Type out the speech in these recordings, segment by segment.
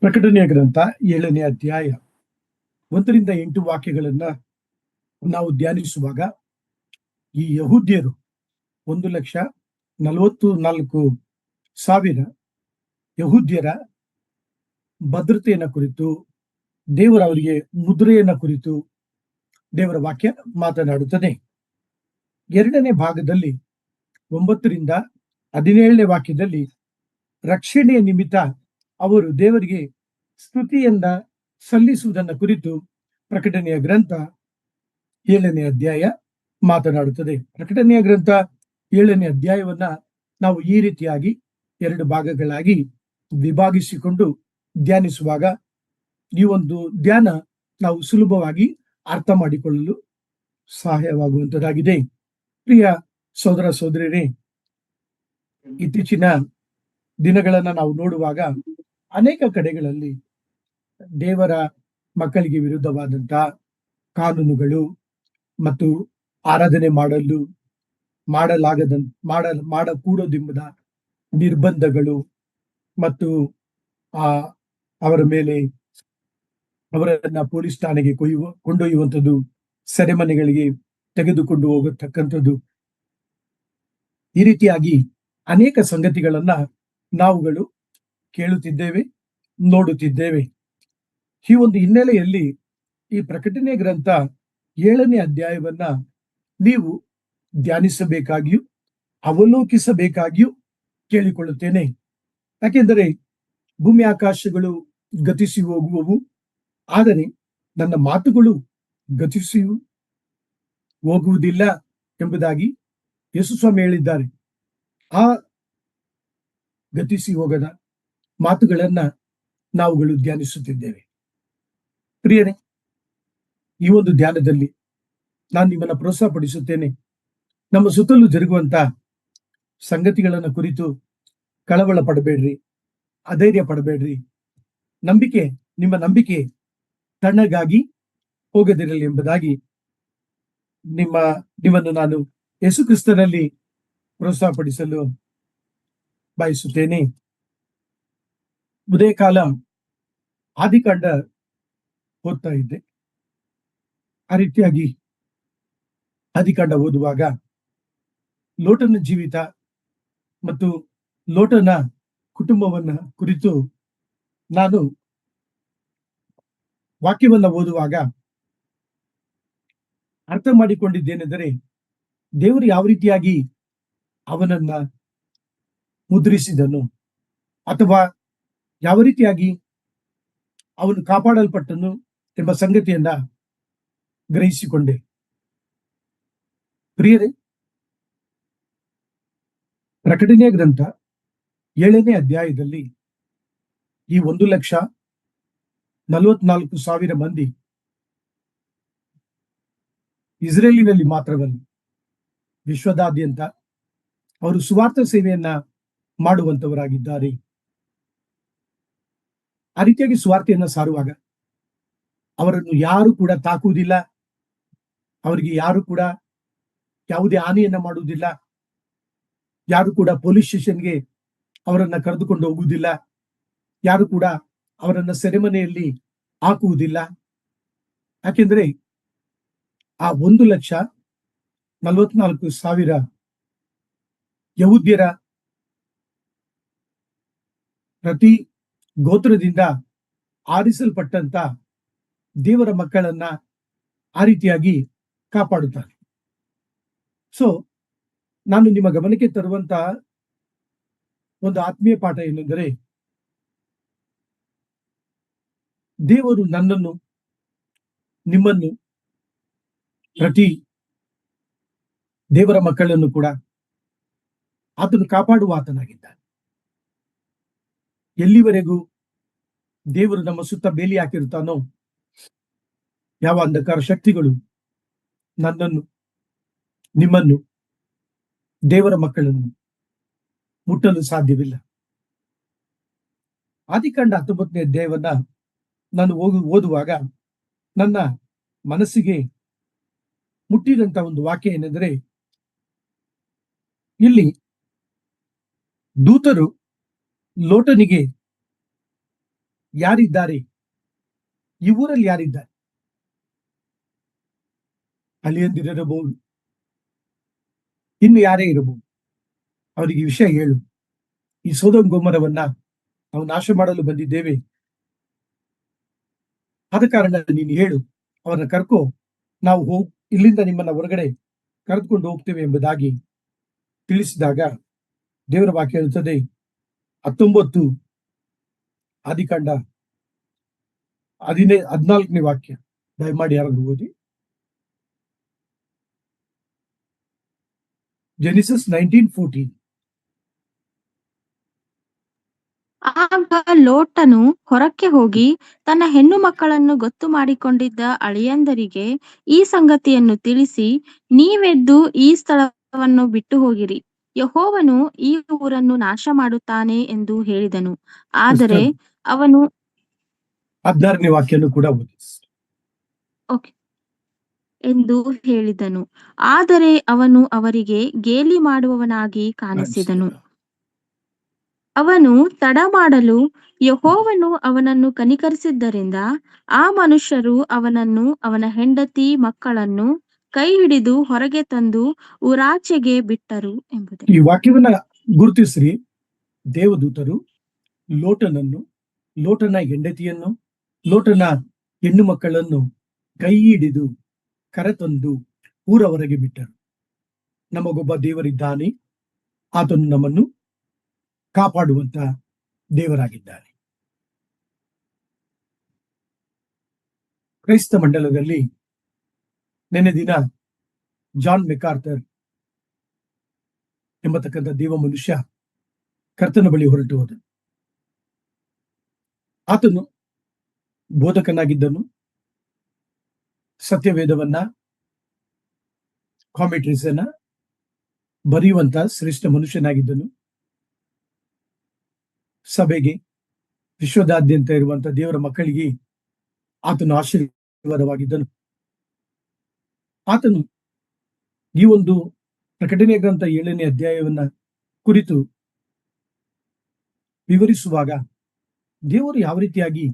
ಪ್ರಕಟಣೆಯ ಗ್ರಂಥ 7ನೇ ಅಧ್ಯಾಯ 1ರಿಂದ 8 ವಾಕ್ಯಗಳನ್ನ ನಾವು ಧ್ಯಾನಿಸುವಾಗ, ಈ ಯಹೂದ್ಯರು 1,44,000 ಯಹೂದ್ಯರ ಭದ್ರತೆಯನ್ನ ಕುರಿತು, ದೇವರ ಅವರಿಗೆ ಮುದ್ರೆಯನ್ನ ಕುರಿತು ದೇವರ ವಾಕ್ಯ ಮಾತನಾಡುತ್ತದೆ. 2ನೇ ಭಾಗದಲ್ಲಿ 9ರಿಂದ 17ನೇ ವಾಕ್ಯದಲ್ಲಿ ರಕ್ಷಣೆಯ ನಿಮಿತ್ತ ಅವರು ದೇವರಿಗೆ ಸ್ತುತಿಯನ್ನ ಸಲ್ಲಿಸುವುದನ್ನು ಕುರಿತು ಪ್ರಕಟಣೆಯ ಗ್ರಂಥ 7ನೇ ಅಧ್ಯಾಯ ಮಾತನಾಡುತ್ತದೆ. ಪ್ರಕಟಣೆಯ ಗ್ರಂಥ 7ನೇ ಅಧ್ಯಾಯವನ್ನ ನಾವು ಈ ರೀತಿಯಾಗಿ 2 ಭಾಗಗಳಾಗಿ ವಿಭಾಗಿಸಿಕೊಂಡು ಧ್ಯಾನಿಸುವಾಗ, ಈ ಒಂದು ಧ್ಯಾನ ನಾವು ಸುಲಭವಾಗಿ ಅರ್ಥ ಮಾಡಿಕೊಳ್ಳಲು ಸಹಾಯವಾಗುವಂತದ್ದಾಗಿದೆ. ಪ್ರಿಯ ಸಹೋದರ ಸಹೋದರಿಯರೇ, ಇತ್ತೀಚಿನ ದಿನಗಳನ್ನ ನಾವು ನೋಡುವಾಗ ಅನೇಕ ಕಡೆಗಳಲ್ಲಿ ದೇವರ ಮಕ್ಕಳಿಗೆ ವಿರುದ್ಧವಾದಂತ ಕಾನೂನುಗಳು ಮತ್ತು ಆರಾಧನೆ ಮಾಡಕೂಡದೆಂಬುದ ನಿರ್ಬಂಧಗಳು ಮತ್ತು ಅವರ ಮೇಲೆ ಅವರನ್ನ ಪೊಲೀಸ್ ಠಾಣೆಗೆ ಕೊಂಡೊಯ್ಯುವಂಥದ್ದು, ಸೆರೆಮನೆಗಳಿಗೆ ತೆಗೆದುಕೊಂಡು ಹೋಗತಕ್ಕಂಥದ್ದು, ಈ ರೀತಿಯಾಗಿ ಅನೇಕ ಸಂಗತಿಗಳನ್ನ ನಾವುಗಳು ಕೇಳುತ್ತಿದ್ದೇವೆ, ನೋಡುತ್ತಿದ್ದೇವೆ. ಈ ಒಂದು ಹಿನ್ನೆಲೆಯಲ್ಲಿ ಈ ಪ್ರಕಟಣೆ ಗ್ರಂಥ 7ನೇ ಅಧ್ಯಾಯವನ್ನ ನೀವು ಧ್ಯಾನಿಸಬೇಕಾಗಿಯೂ ಅವಲೋಕಿಸಬೇಕಾಗಿಯೂ ಕೇಳಿಕೊಳ್ಳುತ್ತೇನೆ. ಯಾಕೆಂದರೆ ಭೂಮಿ ಆಕಾಶಗಳು ಗತಿಸಿ ಹೋಗುವವು, ಆದರೆ ನನ್ನ ಮಾತುಗಳು ಗತಿಸಿ ಹೋಗುವುದಿಲ್ಲ ಎಂಬುದಾಗಿ ಯೇಸು ಸ್ವಾಮಿ ಹೇಳಿದ್ದಾರೆ. ಆ ಗತಿಸಿ ಹೋಗದ ಮಾತುಗಳನ್ನ ನಾವುಗಳು ಧ್ಯಾನಿಸುತ್ತಿದ್ದೇವೆ. ಪ್ರಿಯರೇ, ಈ ಒಂದು ಧ್ಯಾನದಲ್ಲಿ ನಾನು ನಿಮ್ಮನ್ನ ಪ್ರೋತ್ಸಾಹಪಡಿಸುತ್ತೇನೆ. ನಮ್ಮ ಸುತ್ತಲೂ ಜರುಗುವಂತ ಸಂಗತಿಗಳನ್ನ ಕುರಿತು ಕಳವಳ ಪಡಬೇಡ್ರಿ, ಅಧೈರ್ಯ ಪಡಬೇಡ್ರಿ. ನಿಮ್ಮ ನಂಬಿಕೆ ತಣ್ಣಗಾಗಿ ಹೋಗದಿರಲಿ ಎಂಬುದಾಗಿ ನಿಮ್ಮನ್ನು ನಾನು ಯೇಸು ಕ್ರಿಸ್ತನಲ್ಲಿ ಪ್ರೋತ್ಸಾಹಪಡಿಸಲು ಬಯಸುತ್ತೇನೆ. ಉದಯ ಕಾಲ ಆದಿಕಾಂಡ ಓದ್ತಾ ಇದ್ದೆ. ಆ ರೀತಿಯಾಗಿ ಆದಿಕಾಂಡ ಓದುವಾಗ ಲೋಟನ ಜೀವಿತ ಮತ್ತು ಲೋಟನ ಕುಟುಂಬವನ್ನ ಕುರಿತು ನಾನು ವಾಕ್ಯವನ್ನ ಓದುವಾಗ ಅರ್ಥ ಮಾಡಿಕೊಂಡಿದ್ದೇನೆಂದರೆ, ದೇವರು ಯಾವ ರೀತಿಯಾಗಿ ಅವನನ್ನ ಮುದ್ರಿಸಿದನು ಅಥವಾ ಯಾವ ರೀತಿಯಾಗಿ ಅವನು ಕಾಪಾಡಲ್ಪಟ್ಟನು ಎಂಬ ಸಂಗತಿಯನ್ನ ಗ್ರಹಿಸಿಕೊಂಡೆ. ಪ್ರಿಯರೇ, ಪ್ರಕಟಣೆಯ ಗ್ರಂಥ 7ನೇ ಅಧ್ಯಾಯದಲ್ಲಿ ಈ 1,44,000 ಮಂದಿ ಇಸ್ರೇಲಿನಲ್ಲಿ ಮಾತ್ರವಲ್ಲ, ವಿಶ್ವದಾದ್ಯಂತ ಅವರು ಸುವಾರ್ಥ ಸೇವೆಯನ್ನ ಮಾಡುವಂತವರಾಗಿದ್ದಾರೆ. ಆ ರೀತಿಯಾಗಿ ಸುವಾರ್ತೆಯನ್ನ ಸಾರುವಾಗ ಅವರನ್ನು ಯಾರು ಕೂಡ ತಾಕುವುದಿಲ್ಲ, ಅವರಿಗೆ ಯಾರು ಕೂಡ ಯಾವುದೇ ಹಾನಿಯನ್ನ ಮಾಡುವುದಿಲ್ಲ, ಯಾರು ಕೂಡ ಪೊಲೀಸ್ ಸ್ಟೇಷನ್ಗೆ ಅವರನ್ನ ಕರೆದುಕೊಂಡು ಹೋಗುವುದಿಲ್ಲ, ಯಾರು ಕೂಡ ಅವರನ್ನ ಸೆರೆಮನೆಯಲ್ಲಿ ಹಾಕುವುದಿಲ್ಲ. ಯಾಕೆಂದ್ರೆ ಆ 1,44,000 ಯಹೂದ್ಯರ ಪ್ರತಿ ಗೋತ್ರದಿಂದ ಆರಿಸಲ್ಪಟ್ಟಂತ ದೇವರ ಮಕ್ಕಳನ್ನ ಆ ರೀತಿಯಾಗಿ ಕಾಪಾಡುತ್ತಾರೆ. ಸೊ ನಾನು ನಿಮ್ಮ ಗಮನಕ್ಕೆ ತರುವಂತ ಒಂದು ಆತ್ಮೀಯ ಪಾಠ ಏನೆಂದರೆ, ದೇವರು ನನ್ನನ್ನು, ನಿಮ್ಮನ್ನು, ಪ್ರತಿ ದೇವರ ಮಕ್ಕಳನ್ನು ಕೂಡ ಆತನು ಕಾಪಾಡುವ ಆತನಾಗಿದ್ದಾನೆ. ಎಲ್ಲಿವರೆಗೂ ದೇವರು ನಮ್ಮ ಸುತ್ತ ಬೇಲಿ ಹಾಕಿರುತ್ತಾನೋ, ಯಾವ ಅಂಧಕಾರ ಶಕ್ತಿಗಳು ನನ್ನನ್ನು, ನಿಮ್ಮನ್ನು, ದೇವರ ಮಕ್ಕಳನ್ನು ಮುಟ್ಟಲು ಸಾಧ್ಯವಿಲ್ಲ. ಆದಿಕಾಂಡ 19ನೇ ಅಧ್ಯಾಯವನ್ನ ನಾನು ಓದುವಾಗ ನನ್ನ ಮನಸ್ಸಿಗೆ ಮುಟ್ಟಿದಂತ ಒಂದು ವಾಕ್ಯ ಏನೆಂದರೆ, ಇಲ್ಲಿ ದೂತರು ಲೋಟನಿಗೆ ಯಾರಿದ್ದಾರೆ? ಈ ಊರಲ್ಲಿ ಯಾರಿದ್ದಾರೆ? ಅಳಿಯಂದಿರಬಹುದು, ಇನ್ನು ಯಾರೇ ಇರಬಹುದು. ಅವರಿಗೆ ಈ ವಿಷಯ ಹೇಳು. ಈ ಸೊದೋಮ್ ಗೊಮೋರವನ್ನ ನಾವು ನಾಶ ಮಾಡಲು ಬಂದಿದ್ದೇವೆ. ಆದ ಕಾರಣ ನೀನು ಹೇಳು, ಅವರನ್ನ ಕರ್ಕೋ, ನಾವು ಇಲ್ಲಿಂದ ನಿಮ್ಮನ್ನ ಹೊರಗಡೆ ಕರೆದುಕೊಂಡು ಹೋಗ್ತೇವೆ ಎಂಬುದಾಗಿ ತಿಳಿಸಿದಾಗ ದೇವರ ವಾಕ್ಯ ಹೇಳುತ್ತದೆ. 19 ಆದಿಕಾಂಡ 14ನೇ ವಾಕ್ಯ ದಯಮಾಡಿ ಯಾರಾದ್ರೂ ಓದಿ. ಜೆನಿಸಿಸ್ 19:14. ಆಗ ಲೋಟನು ಹೊರಕ್ಕೆ ಹೋಗಿ ತನ್ನ ಹೆಣ್ಣು ಮಕ್ಕಳನ್ನು ಗೊತ್ತು ಮಾಡಿಕೊಂಡಿದ್ದ ಅಳಿಯಂದರಿಗೆ ಈ ಸಂಗತಿಯನ್ನು ತಿಳಿಸಿ, ನೀವೆದ್ದು ಈ ಸ್ಥಳವನ್ನು ಬಿಟ್ಟು ಹೋಗಿರಿ, ಯೆಹೋವನು ಈ ಊರನ್ನು ನಾಶ ಮಾಡುತ್ತಾನೆ ಎಂದು ಹೇಳಿದನು. ಆದರೆ ಅವನು 16ನೇ ವಾಕ್ಯನು ಕೂಡ ಓದಿ. ಓಕೆ ಎಂದು ಹೇಳಿದನು. ಆದರೆ ಅವನು ಅವರಿಗೆ ಗೇಲಿ ಮಾಡುವವನಾಗಿ ಕಾಣಿಸಿದನು. ಅವನು ತಡ ಮಾಡಲು ಯೆಹೋವನು ಅವನನ್ನು ಕನಿಕರಿಸಿದ್ದರಿಂದ ಆ ಮನುಷ್ಯರು ಅವನನ್ನು ಅವನ ಹೆಂಡತಿ ಮಕ್ಕಳನ್ನು ಕೈ ಹಿಡಿದು ಹೊರಗೆ ತಂದು ಊರಾಚೆಗೆ ಬಿಟ್ಟರು ಎಂಬುದೇ. ಈ ವಾಕ್ಯವನ್ನ ಗುರುತಿಸ್ರಿ. ದೇವದೂತರು ಲೋಟನನ್ನು, ಲೋಟನ ಹೆಂಡತಿಯನ್ನು, ಲೋಟನ ಹೆಣ್ಣು ಮಕ್ಕಳನ್ನು ಕೈ ಹಿಡಿದು ಕರೆತಂದು ಊರ ಹೊರಗೆ ಬಿಟ್ಟರು. ನಮಗೊಬ್ಬ ದೇವರಿದ್ದಾನೆ. ಆತನು ನಮ್ಮನ್ನು ಕಾಪಾಡುವಂತ ದೇವರಾಗಿದ್ದಾನೆ. ಕ್ರೈಸ್ತ ಮಂಡಲದಲ್ಲಿ ನಿನ್ನೆ ದಿನ ಜಾನ್ ಮೆಕಾರ್ಥರ್ ಎಂಬತಕ್ಕಂಥ ದೇವ ಮನುಷ್ಯ ಕರ್ತನ ಬಳಿ ಹೊರಟು ಹೋದನು. ಆತನು ಬೋಧಕನಾಗಿದ್ದನು. ಸತ್ಯವೇದವನ್ನ, ಕಾಮೆಂಟ್ರೀಸ್ ಅನ್ನ ಬರೆಯುವಂತ ಶ್ರೇಷ್ಠ ಮನುಷ್ಯನಾಗಿದ್ದನು. ಸಭೆಗೆ, ವಿಶ್ವದಾದ್ಯಂತ ಇರುವಂತಹ ದೇವರ ಮಕ್ಕಳಿಗೆ ಆತನು ಆಶೀರ್ವಾದವಾಗಿದ್ದನು. ಆತನು ಈ ಒಂದು ಪ್ರಕಟಣೆ ಗ್ರಂಥ 7ನೇ ಅಧ್ಯಾಯವನ್ನ ಕುರಿತು ವಿವರಿಸುವಾಗ ದೇವರು ಯಾವ ರೀತಿಯಾಗಿ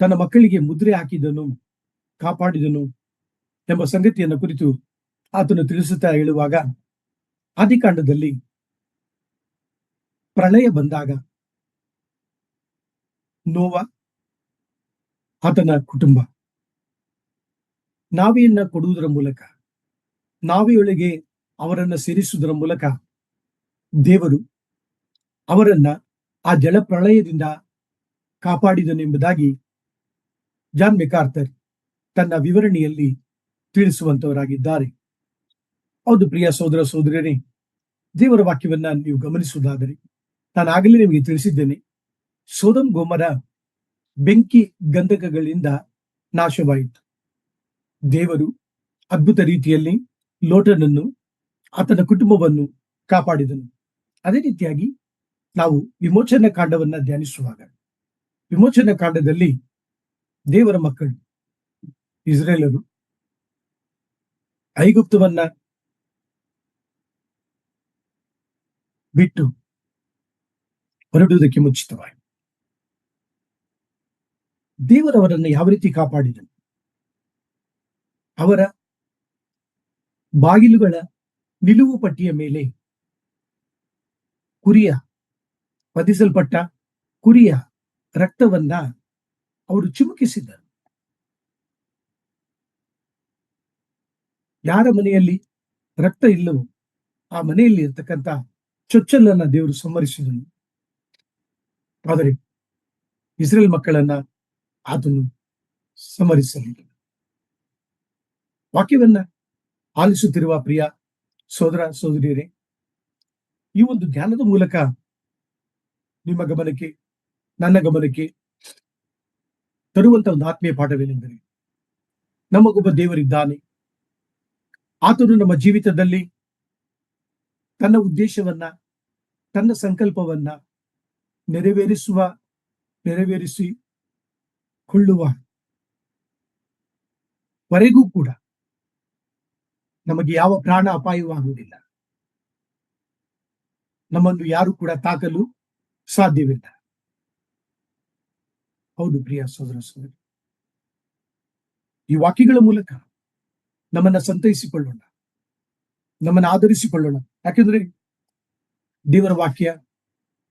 ತನ್ನ ಮಕ್ಕಳಿಗೆ ಮುದ್ರೆ ಹಾಕಿದನು, ಕಾಪಾಡಿದನು ಎಂಬ ಸಂಗತಿಯನ್ನು ಕುರಿತು ಆತನು ತಿಳಿಸುತ್ತಾ ಹೇಳುವಾಗ, ಆದಿಕಾಂಡದಲ್ಲಿ ಪ್ರಳಯ ಬಂದಾಗ ನೋವ, ಆತನ ಕುಟುಂಬ ನಾವೆಯನ್ನ ಕೊಡುವುದರ ಮೂಲಕ, ನಾವೆಯೊಳಗೆ ಅವರನ್ನ ಸೇರಿಸುವುದರ ಮೂಲಕ ದೇವರು ಅವರನ್ನ ಆ ಜಲಪ್ರಳಯದಿಂದ ಕಾಪಾಡಿದನೆಂಬುದಾಗಿ ಜಾನ್ ಮೆಕಾರ್ಥರ್ ತನ್ನ ವಿವರಣೆಯಲ್ಲಿ ತಿಳಿಸುವಂತವರಾಗಿದ್ದಾರೆ. ಹೌದು ಪ್ರಿಯ ಸೋದರ ಸೋದರಿಯರೇ, ದೇವರ ವಾಕ್ಯವನ್ನ ನೀವು ಗಮನಿಸುವುದಾದರೆ, ನಾನು ಆಗಲೇ ನಿಮಗೆ ತಿಳಿಸಿದ್ದೇನೆ, ಸೊದೋಮ್ ಗೊಮೋರ ಬೆಂಕಿ ಗಂಧಕಗಳಿಂದ ನಾಶವಾಯಿತು. ದೇವರು ಅದ್ಭುತ ರೀತಿಯಲ್ಲಿ ಲೋಟನನ್ನು, ಆತನ ಕುಟುಂಬವನ್ನು ಕಾಪಾಡಿದನು. ಅದೇ ರೀತಿಯಾಗಿ ನಾವು ವಿಮೋಚನಾ ಕಾಂಡವನ್ನ ಧ್ಯಾನಿಸುವಾಗ, ವಿಮೋಚನಾ ಕಾಂಡದಲ್ಲಿ ದೇವರ ಮಕ್ಕಳು ಇಸ್ರೇಲರು ಐಗುಪ್ತವನ್ನ ಬಿಟ್ಟು ಹೊರಡುವುದಕ್ಕೆ ಮುಂಚಿತವಾಗಿ ದೇವರವರನ್ನು ಯಾವ ರೀತಿ ಕಾಪಾಡಿದನು, ಅವರ ಬಾಗಿಲುಗಳ ನಿಲುವು ಪಟ್ಟಿಯ ಮೇಲೆ ಕುರಿಯ, ವಧಿಸಲ್ಪಟ್ಟ ಕುರಿಯ ರಕ್ತವನ್ನ ಅವರು ಚಿಮುಕಿಸಿದರು. ಯಾರ ಮನೆಯಲ್ಲಿ ರಕ್ತ ಇಲ್ಲವೋ ಆ ಮನೆಯಲ್ಲಿ ಇರ್ತಕ್ಕಂಥ ಚೊಚ್ಚಲನ್ನ ದೇವರು ಸಂಹರಿಸಿದನು. ಆದರೆ ಇಸ್ರೇಲ್ ಮಕ್ಕಳನ್ನ ಆತನು ಸಂಹರಿಸಲಿಲ್ಲ. ವಾಕ್ಯವನ್ನ ಆಲಿಸುತ್ತಿರುವ ಪ್ರಿಯ ಸೋದರ ಸೋದರಿಯರೇ, ಈ ಒಂದು ಧ್ಯಾನದ ಮೂಲಕ ನಿಮ್ಮ ಗಮನಕ್ಕೆ, ನನ್ನ ಗಮನಕ್ಕೆ ತರುವಂತ ಒಂದು ಆತ್ಮೀಯ ಪಾಠವೇನೆಂದರೆ, ನಮಗೊಬ್ಬ ದೇವರಿದ್ದಾನೆ. ಆತನು ನಮ್ಮ ಜೀವಿತದಲ್ಲಿ ತನ್ನ ಉದ್ದೇಶವನ್ನ, ತನ್ನ ಸಂಕಲ್ಪವನ್ನ ನೆರವೇರಿಸಿಕೊಳ್ಳುವ ವರೆಗೂ ಕೂಡ ನಮಗೆ ಯಾವ ಪ್ರಾಣ ಅಪಾಯವಾಗುವುದಿಲ್ಲ. ನಮ್ಮನ್ನು ಯಾರು ಕೂಡ ತಾಕಲು ಸಾಧ್ಯವಿಲ್ಲ. ಹೌದು ಪ್ರಿಯ ಸಹೋದರ ಸಹೋದರಿ, ಈ ವಾಕ್ಯಗಳ ಮೂಲಕ ನಮ್ಮನ್ನ ಸಂತೈಸಿಕೊಳ್ಳೋಣ, ನಮ್ಮನ್ನ ಆಧರಿಸಿಕೊಳ್ಳೋಣ. ಯಾಕೆಂದ್ರೆ ದೇವರ ವಾಕ್ಯ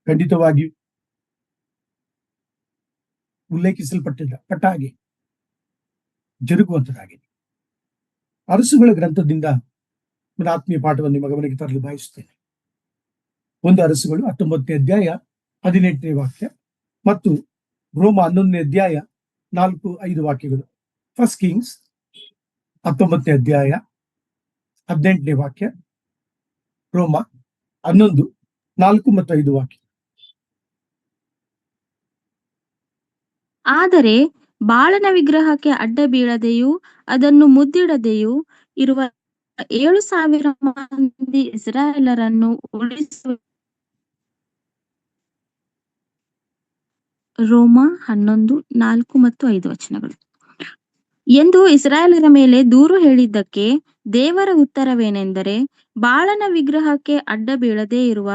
ಖಂಡಿತವಾಗಿಯೂ ಪಟ್ಟ ಹಾಗೆ ಜರುಗುವಂತದಾಗಿದೆ. ಅರಸುಗಳ ಗ್ರಂಥದಿಂದ ನನ್ನ ಆತ್ಮೀಯ ಪಾಠವನ್ನು ನಿಮ್ಮ ಗಮನಕ್ಕೆ ತರಲು ಬಯಸುತ್ತೇನೆ. 1 ಅರಸುಗಳು 19ನೇ ಅಧ್ಯಾಯ 18ನೇ ವಾಕ್ಯ ಮತ್ತು ರೋಮ 11ನೇ ಅಧ್ಯಾಯ 4-5 ವಾಕ್ಯಗಳು. ಫಸ್ಟ್ ಕಿಂಗ್ಸ್ 19ನೇ ಅಧ್ಯಾಯ 18ನೇ ವಾಕ್ಯ, ರೋಮ 11 4 ಮತ್ತು 5 ವಾಕ್ಯ. ಆದರೆ ಬಾಳನ ವಿಗ್ರಹಕ್ಕೆ ಅಡ್ಡ ಬೀಳದೆಯೂ ಅದನ್ನು ಮುದ್ದಿಡದೆಯೂ ಇರುವ 7,000 ಮಂದಿ ಇಸ್ರಾಯೇಲರನ್ನು ಉಳಿಸುವ. ರೋಮ 11 4 ಮತ್ತು 5 ವಚನಗಳು. ಎಂದು ಇಸ್ರಾಯೇಲರ ಮೇಲೆ ದೂರು ಹೇಳಿದ್ದಕ್ಕೆ ದೇವರ ಉತ್ತರವೇನೆಂದರೆ, ಬಾಳನ ವಿಗ್ರಹಕ್ಕೆ ಅಡ್ಡ ಬೀಳದೇ ಇರುವ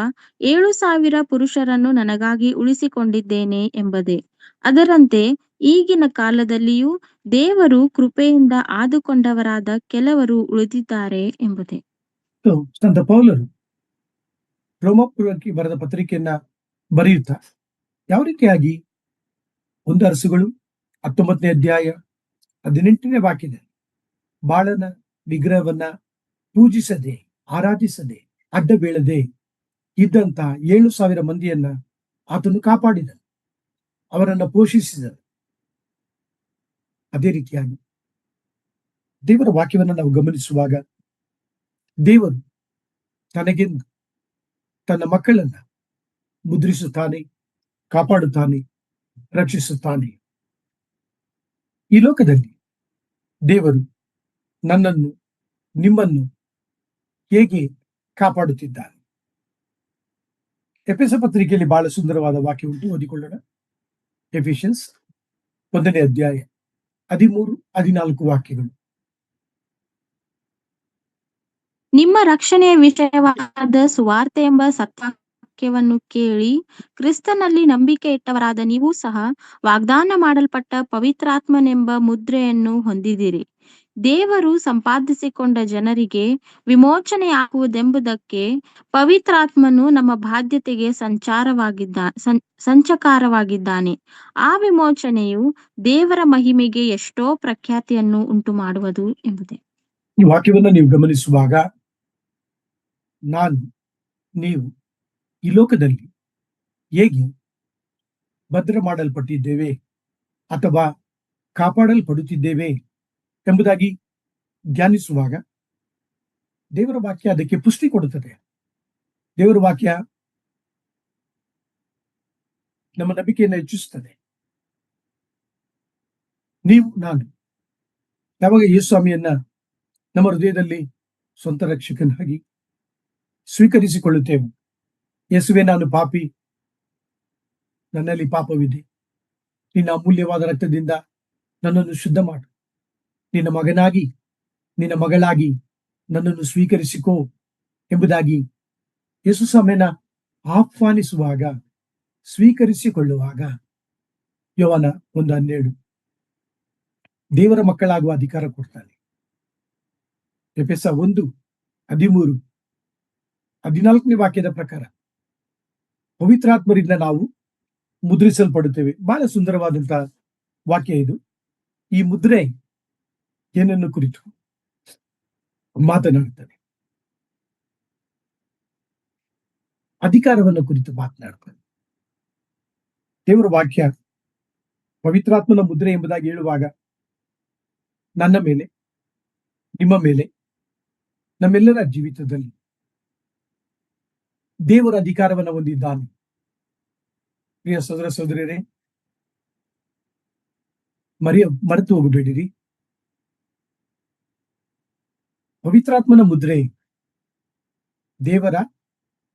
7,000 ಪುರುಷರನ್ನು ನನಗಾಗಿ ಉಳಿಸಿಕೊಂಡಿದ್ದೇನೆ ಎಂಬುದೇ. ಅದರಂತೆ ಈಗಿನ ಕಾಲದಲ್ಲಿಯೂ ದೇವರು ಕೃಪೆಯಿಂದ ಆದುಕೊಂಡವರಾದ ಕೆಲವರು ಉಳಿದಿದ್ದಾರೆ ಎಂಬುದೇ. ಸಂತ ಪೌಲರು ರೋಮಾಪುರಕ್ಕೆ ಬರೆದ ಪತ್ರಿಕೆಯನ್ನ ಬರೆಯುತ್ತಾ ಯಾವ ರೀತಿಯಾಗಿ 1 ಅರಸುಗಳು 19ನೇ ಅಧ್ಯಾಯ 18ನೇ ವಾಕ್ಯದ ಬಾಳನ ವಿಗ್ರಹವನ್ನ ಪೂಜಿಸದೆ, ಆರಾಧಿಸದೆ, ಅಡ್ಡ ಬೀಳದೆ ಇದ್ದಂತ 7,000 ಮಂದಿಯನ್ನ ಆತನು ಕಾಪಾಡಿದನು, ಅವರನ್ನ ಪೋಷಿಸಿದನು. ಅದೇ ರೀತಿಯಾಗಿ ದೇವರ ವಾಕ್ಯವನ್ನು ನಾವು ಗಮನಿಸುವಾಗ ದೇವರು ತನಗೆಂದು ತನ್ನ ಮಕ್ಕಳನ್ನ ಮುದ್ರಿಸುತ್ತಾನೆ, ಕಾಪಾಡುತ್ತಾನೆ, ರಕ್ಷಿಸುತ್ತಾನೆ. ಈ ಲೋಕದಲ್ಲಿ ದೇವರು ನನ್ನನ್ನು, ನಿಮ್ಮನ್ನು ಹೇಗೆ ಕಾಪಾಡುತ್ತಿದ್ದಾನೆ? ಎಫೆಸ ಪತ್ರಿಕೆಯಲ್ಲಿ ಬಹಳ ಸುಂದರವಾದ ವಾಕ್ಯ ಉಂಟು, ಓದಿಕೊಳ್ಳೋಣ. ಎಫಿಷಿಯನ್ಸ್ 1ನೇ ಅಧ್ಯಾಯ 13-14 ವಾಕ್ಯಗಳು. ನಿಮ್ಮ ರಕ್ಷಣೆಯ ವಿಷಯವಾದ ಸುವಾರ್ತೆ ಎಂಬ ಸತ್ಯವಾಕ್ಯವನ್ನು ಕೇಳಿ ಕ್ರಿಸ್ತನಲ್ಲಿ ನಂಬಿಕೆ ಇಟ್ಟವರಾದ ನೀವು ಸಹ ವಾಗ್ದಾನ ಮಾಡಲ್ಪಟ್ಟ ಪವಿತ್ರಾತ್ಮನೆಂಬ ಮುದ್ರೆಯನ್ನು ಹೊಂದಿದಿರಿ. ದೇವರು ಸಂಪಾದಿಸಿಕೊಂಡ ಜನರಿಗೆ ವಿಮೋಚನೆಯಾಗುವುದೆಂಬುದಕ್ಕೆ ಪವಿತ್ರಾತ್ಮನು ನಮ್ಮ ಬಾಧ್ಯತೆಗೆ ಸಂಚಕಾರವಾಗಿದ್ದಾನೆ. ಆ ವಿಮೋಚನೆಯು ದೇವರ ಮಹಿಮೆಗೆ ಎಷ್ಟೋ ಪ್ರಖ್ಯಾತಿಯನ್ನು ಉಂಟು ಮಾಡುವುದು ಎಂಬುದೇ. ಈ ವಾಕ್ಯವನ್ನು ನೀವು ಗಮನಿಸುವಾಗ ನಾನು, ನೀವು ಈ ಲೋಕದಲ್ಲಿ ಹೇಗೆ ಭದ್ರ ಮಾಡಲ್ಪಟ್ಟಿದ್ದೇವೆ ಅಥವಾ ಕಾಪಾಡಲ್ಪಡುತ್ತಿದ್ದೇವೆ ಎಂಬುದಾಗಿ ಧ್ಯಾನಿಸುವಾಗ ದೇವರ ವಾಕ್ಯ ಅದಕ್ಕೆ ಪುಷ್ಟಿ ಕೊಡುತ್ತದೆ. ದೇವರ ವಾಕ್ಯ ನಮ್ಮ ನಂಬಿಕೆಯನ್ನು ಹೆಚ್ಚಿಸುತ್ತದೆ. ನೀವು, ನಾನು ಯಾವಾಗ ಯೇಸು ಸ್ವಾಮಿಯನ್ನ ನಮ್ಮ ಹೃದಯದಲ್ಲಿ ಸ್ವಂತ ರಕ್ಷಕನಾಗಿ ಸ್ವೀಕರಿಸಿಕೊಳ್ಳುತ್ತೇವೆ, ಯೇಸುವೆ ನಾನು ಪಾಪಿ, ನನ್ನಲ್ಲಿ ಪಾಪವಿದೆ, ನಿನ್ನ ಅಮೂಲ್ಯವಾದ ರಕ್ತದಿಂದ ನನ್ನನ್ನು ಶುದ್ಧ ಮಾಡು, ನಿನ್ನ ಮಗನಾಗಿ, ನಿನ್ನ ಮಗಳಾಗಿ ನನ್ನನ್ನು ಸ್ವೀಕರಿಸಿಕೋ ಎಂಬುದಾಗಿ ಯೇಸು ಸ್ವಾಮಿಯನ್ನ ಆಹ್ವಾನಿಸುವಾಗ, ಸ್ವೀಕರಿಸಿಕೊಳ್ಳುವಾಗ, ಯೋಹಾನ 1:12 ದೇವರ ಮಕ್ಕಳಾಗುವ ಅಧಿಕಾರ ಕೊಡ್ತಾನೆ. ಎಫೆಸ 1:13-14ನೇ ವಾಕ್ಯದ ಪ್ರಕಾರ ಪವಿತ್ರಾತ್ಮರಿಂದ ನಾವು ಮುದ್ರಿಸಲ್ಪಡುತ್ತೇವೆ. ಬಹಳ ಸುಂದರವಾದಂತಹ ವಾಕ್ಯ ಇದು. ಈ ಮುದ್ರೆ ಏನನ್ನು ಕುರಿತು ಮಾತನಾಡುತ್ತದೆ? ಅಧಿಕಾರವನ್ನು ಕುರಿತು ಮಾತನಾಡುತ್ತದೆ. ದೇವರ ವಾಕ್ಯ ಪವಿತ್ರಾತ್ಮನ ಮುದ್ರೆ ಎಂಬುದಾಗಿ ಹೇಳುವಾಗ ನನ್ನ ಮೇಲೆ, ನಿಮ್ಮ ಮೇಲೆ, ನಮ್ಮೆಲ್ಲರ ಜೀವಿತದಲ್ಲಿ ದೇವರ ಅಧಿಕಾರವನ್ನು ಹೊಂದಿದ್ದಾನೆ. ಪ್ರಿಯ ಸಹೋದರ ಸಹೋದರಿಯರೇ, ಮರೆತು ಹೋಗಬೇಡಿರಿ. ಪವಿತ್ರಾತ್ಮನ ಮುದ್ರೆ ದೇವರ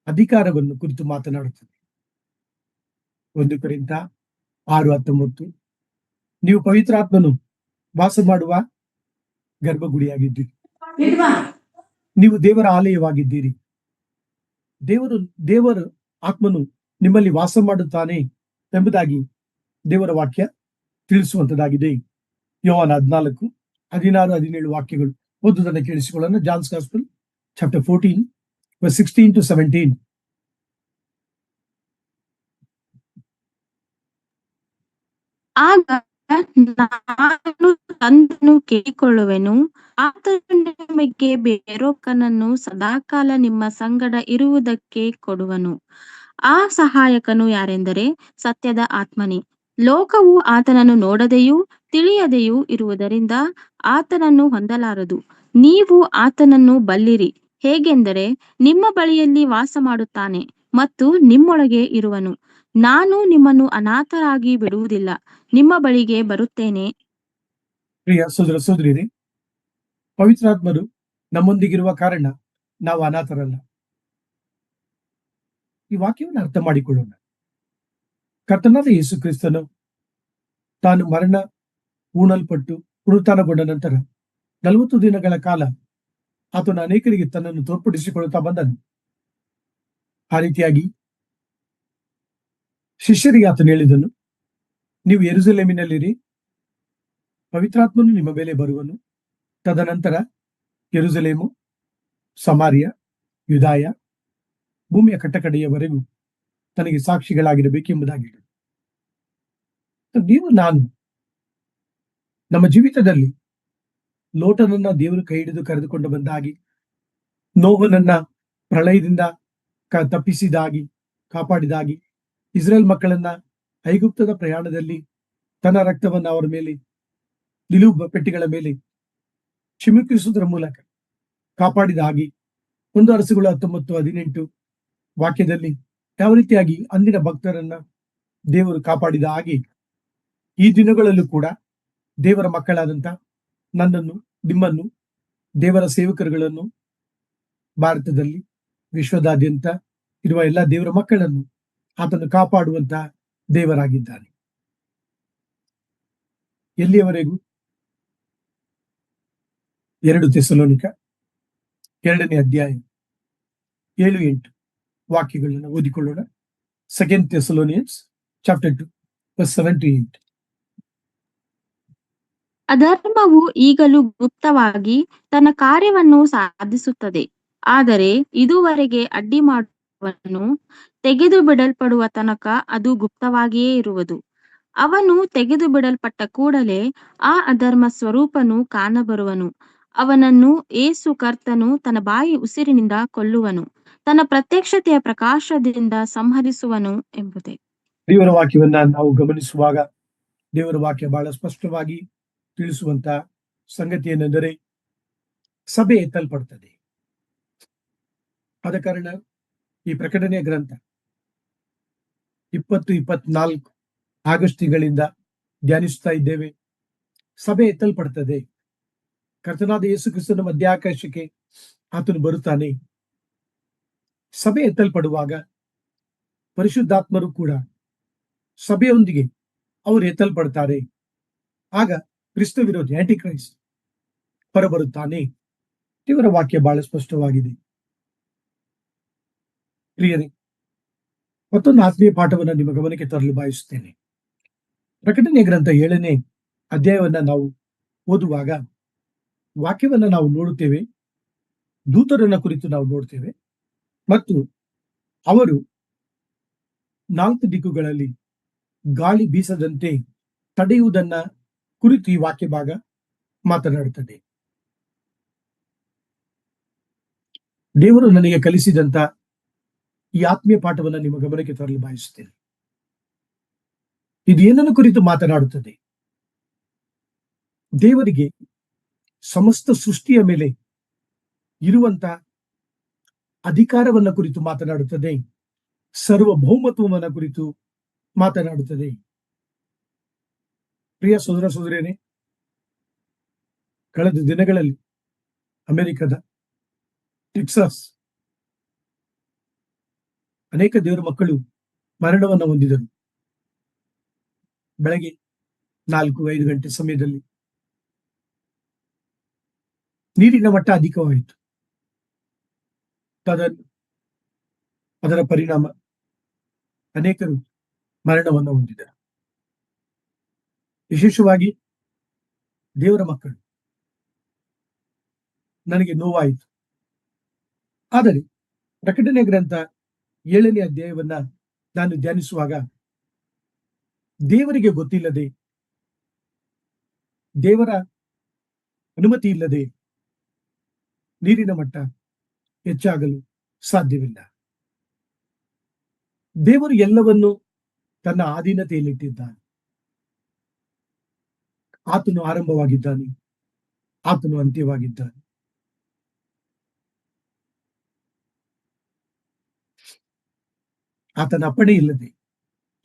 ಅಧಿಕಾರವನ್ನು ಕುರಿತು ಮಾತನಾಡುತ್ತದೆ. 1 ಕೊರಿಂಥ 6:19 ನೀವು ಪವಿತ್ರಾತ್ಮನು ವಾಸ ಮಾಡುವ ಗರ್ಭಗುಡಿಯಾಗಿದ್ದೀರಿ, ನೀವು ದೇವರ ಆಲಯವಾಗಿದ್ದೀರಿ, ದೇವರ ಆತ್ಮನು ನಿಮ್ಮಲ್ಲಿ ವಾಸ ಮಾಡುತ್ತಾನೆ ಎಂಬುದಾಗಿ ದೇವರ ವಾಕ್ಯ ತಿಳಿಸುವಂತದ್ದಾಗಿದೆ. ಯೋಹಾನ 14, 16, 17 ವಾಕ್ಯಗಳು ಓದುವುದನ್ನು ಕೇಳಿಸಿಕೊಳ್ಳೋಣ. John's gospel chapter 14 verse 16 to 17. ಆಗ ನಾನು ತಂದೆಯನ್ನು ಕೇಳಿಕೊಳ್ಳುವೆನು, ಆತನು ನಿಮಗೆ ಬೇರೊಬ್ಬನನ್ನು ಸದಾಕಾಲ ನಿಮ್ಮ ಸಂಗಡ ಇರುವುದಕ್ಕೆ ಕೊಡುವನು. ಆ ಸಹಾಯಕನು ಯಾರೆಂದರೆ ಸತ್ಯದ ಆತ್ಮನೇ. ಲೋಕವು ಆತನನ್ನು ನೋಡದೆಯೂ ತಿಳಿಯದೆಯೂ ಇರುವುದರಿಂದ ಆತನನ್ನು ಹೊಂದಲಾರದು. ನೀವು ಆತನನ್ನು ಬಲ್ಲಿರಿ, ಹೇಗೆಂದರೆ ನಿಮ್ಮ ಬಳಿಯಲ್ಲಿ ವಾಸ ಮಾಡುತ್ತಾನೆ ಮತ್ತು ನಿಮ್ಮೊಳಗೆ ಇರುವನು. ನಾನು ನಿಮ್ಮನ್ನು ಅನಾಥರಾಗಿ ಬಿಡುವುದಿಲ್ಲ, ನಿಮ್ಮ ಬಳಿಗೆ ಬರುತ್ತೇನೆ. ಪ್ರಿಯ ಸೋದರ ಸೋದರಿಯರೇ, ಪವಿತ್ರಾತ್ಮರು ನಮ್ಮೊಂದಿಗಿರುವ ಕಾರಣ ನಾವು ಅನಾಥರಲ್ಲ. ಈ ವಾಕ್ಯವನ್ನು ಅರ್ಥ ಮಾಡಿಕೊಳ್ಳೋಣ. ಕರ್ತನಾದ ಯೇಸು ಕ್ರಿಸ್ತನು ತಾನು ಮರಣ ಹೂಣಲ್ಪಟ್ಟು ಪುನರುತ್ಥಾನಗೊಂಡ ನಂತರ 40 ದಿನಗಳ ಕಾಲ ಆತನು ಅನೇಕರಿಗೆ ತನ್ನನ್ನು ತೋರ್ಪಡಿಸಿಕೊಳ್ಳುತ್ತಾ ಬಂದನು. ಆ ರೀತಿಯಾಗಿ ಶಿಷ್ಯರಿಗೆ ಆತನು ಹೇಳಿದನು, ನೀವು ಯೆರೂಸಲೇಮಿನಲ್ಲಿರಿ, ಪವಿತ್ರಾತ್ಮನು ನಿಮ್ಮ ಮೇಲೆ ಬರುವನು. ತದನಂತರ ಯೆರೂಸಲೇಮು, ಸಮಾರ್ಯ, ಯುದಾಯ, ಭೂಮಿಯ ಕಟ್ಟಕಡೆಯವರೆಗೂ ತನಗೆ ಸಾಕ್ಷಿಗಳಾಗಿರಬೇಕೆಂಬುದಾಗಿ. ನೀವು ನಾನು ನಮ್ಮ ಜೀವಿತದಲ್ಲಿ ಲೋಟನನ್ನ ದೇವರು ಕೈ ಹಿಡಿದು ಕರೆದುಕೊಂಡು ಬಂದಾಗಿ, ನೋಹನನ್ನ ಪ್ರಳಯದಿಂದ ತಪ್ಪಿಸಿದಾಗಿ, ಕಾಪಾಡಿದಾಗಿ, ಇಸ್ರೇಲ್ ಮಕ್ಕಳನ್ನ ಐಗುಪ್ತದ ಪ್ರಯಾಣದಲ್ಲಿ ತನ್ನ ರಕ್ತವನ್ನು ಅವರ ಮೇಲೆ ನಿಲುವು ಪೆಟ್ಟಿಗಳ ಮೇಲೆ ಚಿಮುಕಿಸುವುದರ ಮೂಲಕ ಕಾಪಾಡಿದಾಗಿ, 1 ಅರಸುಗಳು 19:18 ವಾಕ್ಯದಲ್ಲಿ ಯಾವ ರೀತಿಯಾಗಿ ಅಂದಿನ ಭಕ್ತರನ್ನ ದೇವರು ಕಾಪಾಡಿದ ಹಾಗೆ ಈ ದಿನಗಳಲ್ಲೂ ಕೂಡ ದೇವರ ಮಕ್ಕಳಾದಂತ ನನ್ನನ್ನು, ನಿಮ್ಮನ್ನು, ದೇವರ ಸೇವಕರುಗಳನ್ನು, ಭಾರತದಲ್ಲಿ ವಿಶ್ವದಾದ್ಯಂತ ಇರುವ ಎಲ್ಲ ದೇವರ ಮಕ್ಕಳನ್ನು ಆತನು ಕಾಪಾಡುವಂತ ದೇವರಾಗಿದ್ದಾನೆ. ಎಲ್ಲಿಯವರೆಗೂ? 2 ಥೆಸಲೋನಿಕ 2ನೇ ಅಧ್ಯಾಯ 7-8 ವಾಕ್ಯಗಳನ್ನು ಓದಿಕೊಳ್ಳೋಣ. 2 Thessalonians chapter 2 verse 7-8. ಅಧರ್ಮವು ಈಗಲೂ ಗುಪ್ತವಾಗಿ ತನ್ನ ಕಾರ್ಯವನ್ನು ಸಾಧಿಸುತ್ತದೆ, ಆದರೆ ಇದುವರೆಗೆ ಅಡ್ಡಿ ಮಾಡುವವನು ತೆಗೆದು ಬಿಡಲ್ಪಡುವ ತನಕ ಅದು ಗುಪ್ತವಾಗಿಯೇ ಇರುವುದು. ಅವನು ತೆಗೆದು ಬಿಡಲ್ಪಟ್ಟ ಕೂಡಲೇ ಆ ಅಧರ್ಮ ಸ್ವರೂಪನು ಕಾಣಬರುವನು. ಅವನನ್ನು ಯೇಸು ಕರ್ತನು ತನ್ನ ಬಾಯಿ ಉಸಿರಿನಿಂದ ಕೊಲ್ಲುವನು, ತನ್ನ ಪ್ರತ್ಯಕ್ಷತೆಯ ಪ್ರಕಾಶದಿಂದ ಸಂಹರಿಸುವನು ಎಂಬುದೇ. ದೇವರ ವಾಕ್ಯವನ್ನ ನಾವು ಗಮನಿಸುವಾಗ ದೇವರ ವಾಕ್ಯ ಬಹಳ ಸ್ಪಷ್ಟವಾಗಿ ತಿಳಿಸುವಂತ ಸಂಗತಿ ಏನೆಂದರೆ ಸಭೆ ಎತ್ತಲ್ಪಡ್ತದೆ. ಆದ ಕಾರಣ ಈ ಪ್ರಕಟಣೆಯ ಗ್ರಂಥ 20-24 ಆಗಸ್ಟ್ ತಿಂಗಳಿಂದ ಧ್ಯಾನಿಸ್ತಾ ಇದ್ದೇವೆ. ಸಭೆ ಎತ್ತಲ್ಪಡ್ತದೆ. ಕರ್ತನಾದ ಯೇಸು ಕ್ರಿಸ್ತನ ಮಧ್ಯಾಕಾಶಕ್ಕೆ ಆತನು ಬರುತ್ತಾನೆ. ಸಭೆ ಎತ್ತಲ್ಪಡುವಾಗ ಪರಿಶುದ್ಧಾತ್ಮರು ಕೂಡ ಸಭೆಯೊಂದಿಗೆ ಅವರು ಎತ್ತಲ್ಪಡ್ತಾರೆ. ಆಗ ಕ್ರಿಸ್ತ ವಿರೋಧಿ ಆಂಟಿ ಕ್ರೈಸ್ಟ್ ಹೊರಬರುತ್ತಾನೆ. ದೇವರ ವಾಕ್ಯ ಬಹಳ ಸ್ಪಷ್ಟವಾಗಿದೆ. ಪ್ರಿಯರೇ, ಮತ್ತೊಂದು ಆತ್ಮೀಯ ಪಾಠವನ್ನು ನಿಮ್ಮ ಗಮನಕ್ಕೆ ತರಲು ಬಯಸುತ್ತೇನೆ. ಪ್ರಕಟಣೆಯ ಗ್ರಂಥ 7ನೇ ಅಧ್ಯಾಯವನ್ನ ನಾವು ಓದುವಾಗ ವಾಕ್ಯವನ್ನ ನಾವು ನೋಡುತ್ತೇವೆ. ದೂತರನ್ನ ಕುರಿತು ನಾವು ನೋಡ್ತೇವೆ ಮತ್ತು ಅವರು 4 ದಿಕ್ಕುಗಳಲ್ಲಿ ಗಾಳಿ ಬೀಸದಂತೆ ತಡೆಯುವುದನ್ನ ಕುರಿತು ಈ ವಾಕ್ಯ ಭಾಗ ಮಾತನಾಡುತ್ತದೆ. ದೇವರು ನನಗೆ ಕಲಿಸಿದಂತ ಈ ಆತ್ಮೀಯ ಪಾಠವನ್ನು ನಿಮ್ಮ ಗಮನಕ್ಕೆ ತರಲು ಬಯಸುತ್ತೇನೆ. ಇದು ಏನನ್ನು ಕುರಿತು ಮಾತನಾಡುತ್ತದೆ? ದೇವರಿಗೆ ಸಮಸ್ತ ಸೃಷ್ಟಿಯ ಮೇಲೆ ಇರುವಂತ ಅಧಿಕಾರವನ್ನ ಕುರಿತು ಮಾತನಾಡುತ್ತದೆ. ಸರ್ವಭೌಮತ್ವವನ್ನ ಕುರಿತು ಮಾತನಾಡುತ್ತದೆ. ಪ್ರಿಯ ಸೋದರ ಸೋದರಿಯರೇ, ಕಳೆದ ದಿನಗಳಲ್ಲಿ ಅಮೆರಿಕದ ಟೆಕ್ಸಾಸ್ ಅನೇಕ ದೇವರ ಮಕ್ಕಳು ಮರಣವನ್ನು ಹೊಂದಿದರು. ಬೆಳಗ್ಗೆ 4-5 ಗಂಟೆ ಸಮಯದಲ್ಲಿ ನೀರಿನ ಮಟ್ಟ ಅಧಿಕವಾಯಿತು. ಅದರ ಪರಿಣಾಮ ಅನೇಕರು ಮರಣವನ್ನು ಹೊಂದಿದರು. ವಿಶೇಷವಾಗಿ ದೇವರ ಮಕ್ಕಳು, ನನಗೆ ನೋವಾಯಿತು. ಆದರೆ ಪ್ರಕಟಣೆ ಗ್ರಂಥ 7ನೇ ಅಧ್ಯಾಯವನ್ನ ನಾನು ಧ್ಯಾನಿಸುವಾಗ ದೇವರಿಗೆ ಗೊತ್ತಿಲ್ಲದೆ, ದೇವರ ಅನುಮತಿ ಇಲ್ಲದೆ ನೀರಿನ ಮಟ್ಟ ಹೆಚ್ಚಾಗಲು ಸಾಧ್ಯವಿಲ್ಲ. ದೇವರು ಎಲ್ಲವನ್ನು ತನ್ನ ಆಧೀನತೆಯಲ್ಲಿಟ್ಟಿದ್ದಾನೆ. ಆತನು ಆರಂಭವಾಗಿದ್ದಾನೆ, ಆತನು ಅಂತ್ಯವಾಗಿದ್ದಾನೆ. ಆತನ ಅಪ್ಪಣೆ ಇಲ್ಲದೆ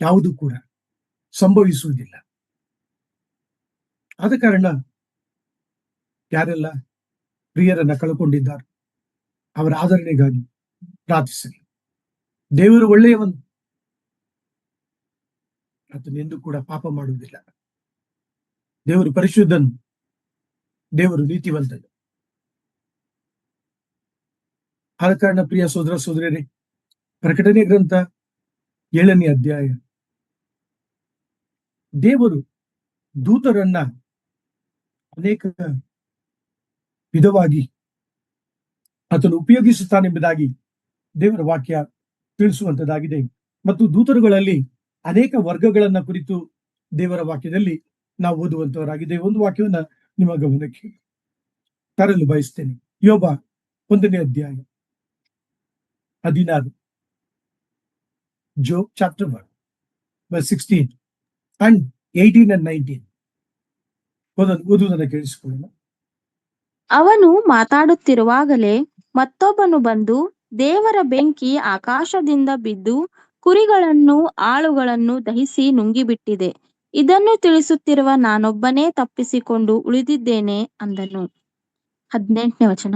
ಯಾವುದು ಕೂಡ ಸಂಭವಿಸುವುದಿಲ್ಲ. ಆದ ಕಾರಣ ಯಾರೆಲ್ಲ ಪ್ರಿಯರನ್ನ ಕಳ್ಕೊಂಡಿದ್ದಾರೆ ಅವರ ಆದರಣೆಗಾಗಿ ಪ್ರಾರ್ಥಿಸಲಿ. ದೇವರು ಒಳ್ಳೆಯವನು, ಆತನು ಎಂದು ಕೂಡ ಪಾಪ ಮಾಡುವುದಿಲ್ಲ. ದೇವರು ಪರಿಶುದ್ಧನು, ದೇವರು ನೀತಿವಂತನು. ಆದ ಕಾರಣ ಪ್ರಿಯ ಸೋದರ ಸೋದರಿಯರೇ, ಪ್ರಕಟಣೆ ಗ್ರಂಥ 7ನೇ ಅಧ್ಯಾಯ, ದೇವರು ದೂತರನ್ನ ಅನೇಕ ವಿಧವಾಗಿ ಆತನು ಉಪಯೋಗಿಸುತ್ತಾನೆಂಬುದಾಗಿ ದೇವರ ವಾಕ್ಯ ತಿಳಿಸುವಂತದ್ದಾಗಿದೆ. ಮತ್ತು ದೂತರುಗಳಲ್ಲಿ ಅನೇಕ ವರ್ಗಗಳನ್ನ ಕುರಿತು ದೇವರ ವಾಕ್ಯದಲ್ಲಿ ನಾವು ಓದುವಂತವರಾಗಿದೆ. ಒಂದು ವಾಕ್ಯವನ್ನ ನಿಮ್ಮ ಗಮನಕ್ಕೆ ತರಲು ಬಯಸ್ತೇನೆ. ಯೋಬ 1ನೇ ಅಧ್ಯಾಯ 16, Job chapter 1 verse 16 and 18 and 19 ಓದುವುದನ್ನು ಕೇಳಿಸಿಕೊಳ್ಳೋಣ. ಅವನು ಮಾತಾಡುತ್ತಿರುವಾಗಲೇ ಮತ್ತೊಬ್ಬನು ಬಂದು, ದೇವರ ಬೆಂಕಿ ಆಕಾಶದಿಂದ ಬಿದ್ದು ಕುರಿಗಳನ್ನು ಆಳುಗಳನ್ನು ದಹಿಸಿ ನುಂಗಿಬಿಟ್ಟಿದೆ. ಇದನ್ನು ತಿಳಿಸುತ್ತಿರುವ ನಾನೊಬ್ಬನೇ ತಪ್ಪಿಸಿಕೊಂಡು ಉಳಿದಿದ್ದೇನೆ ಅಂದನು. 18ನೇ ವಚನ.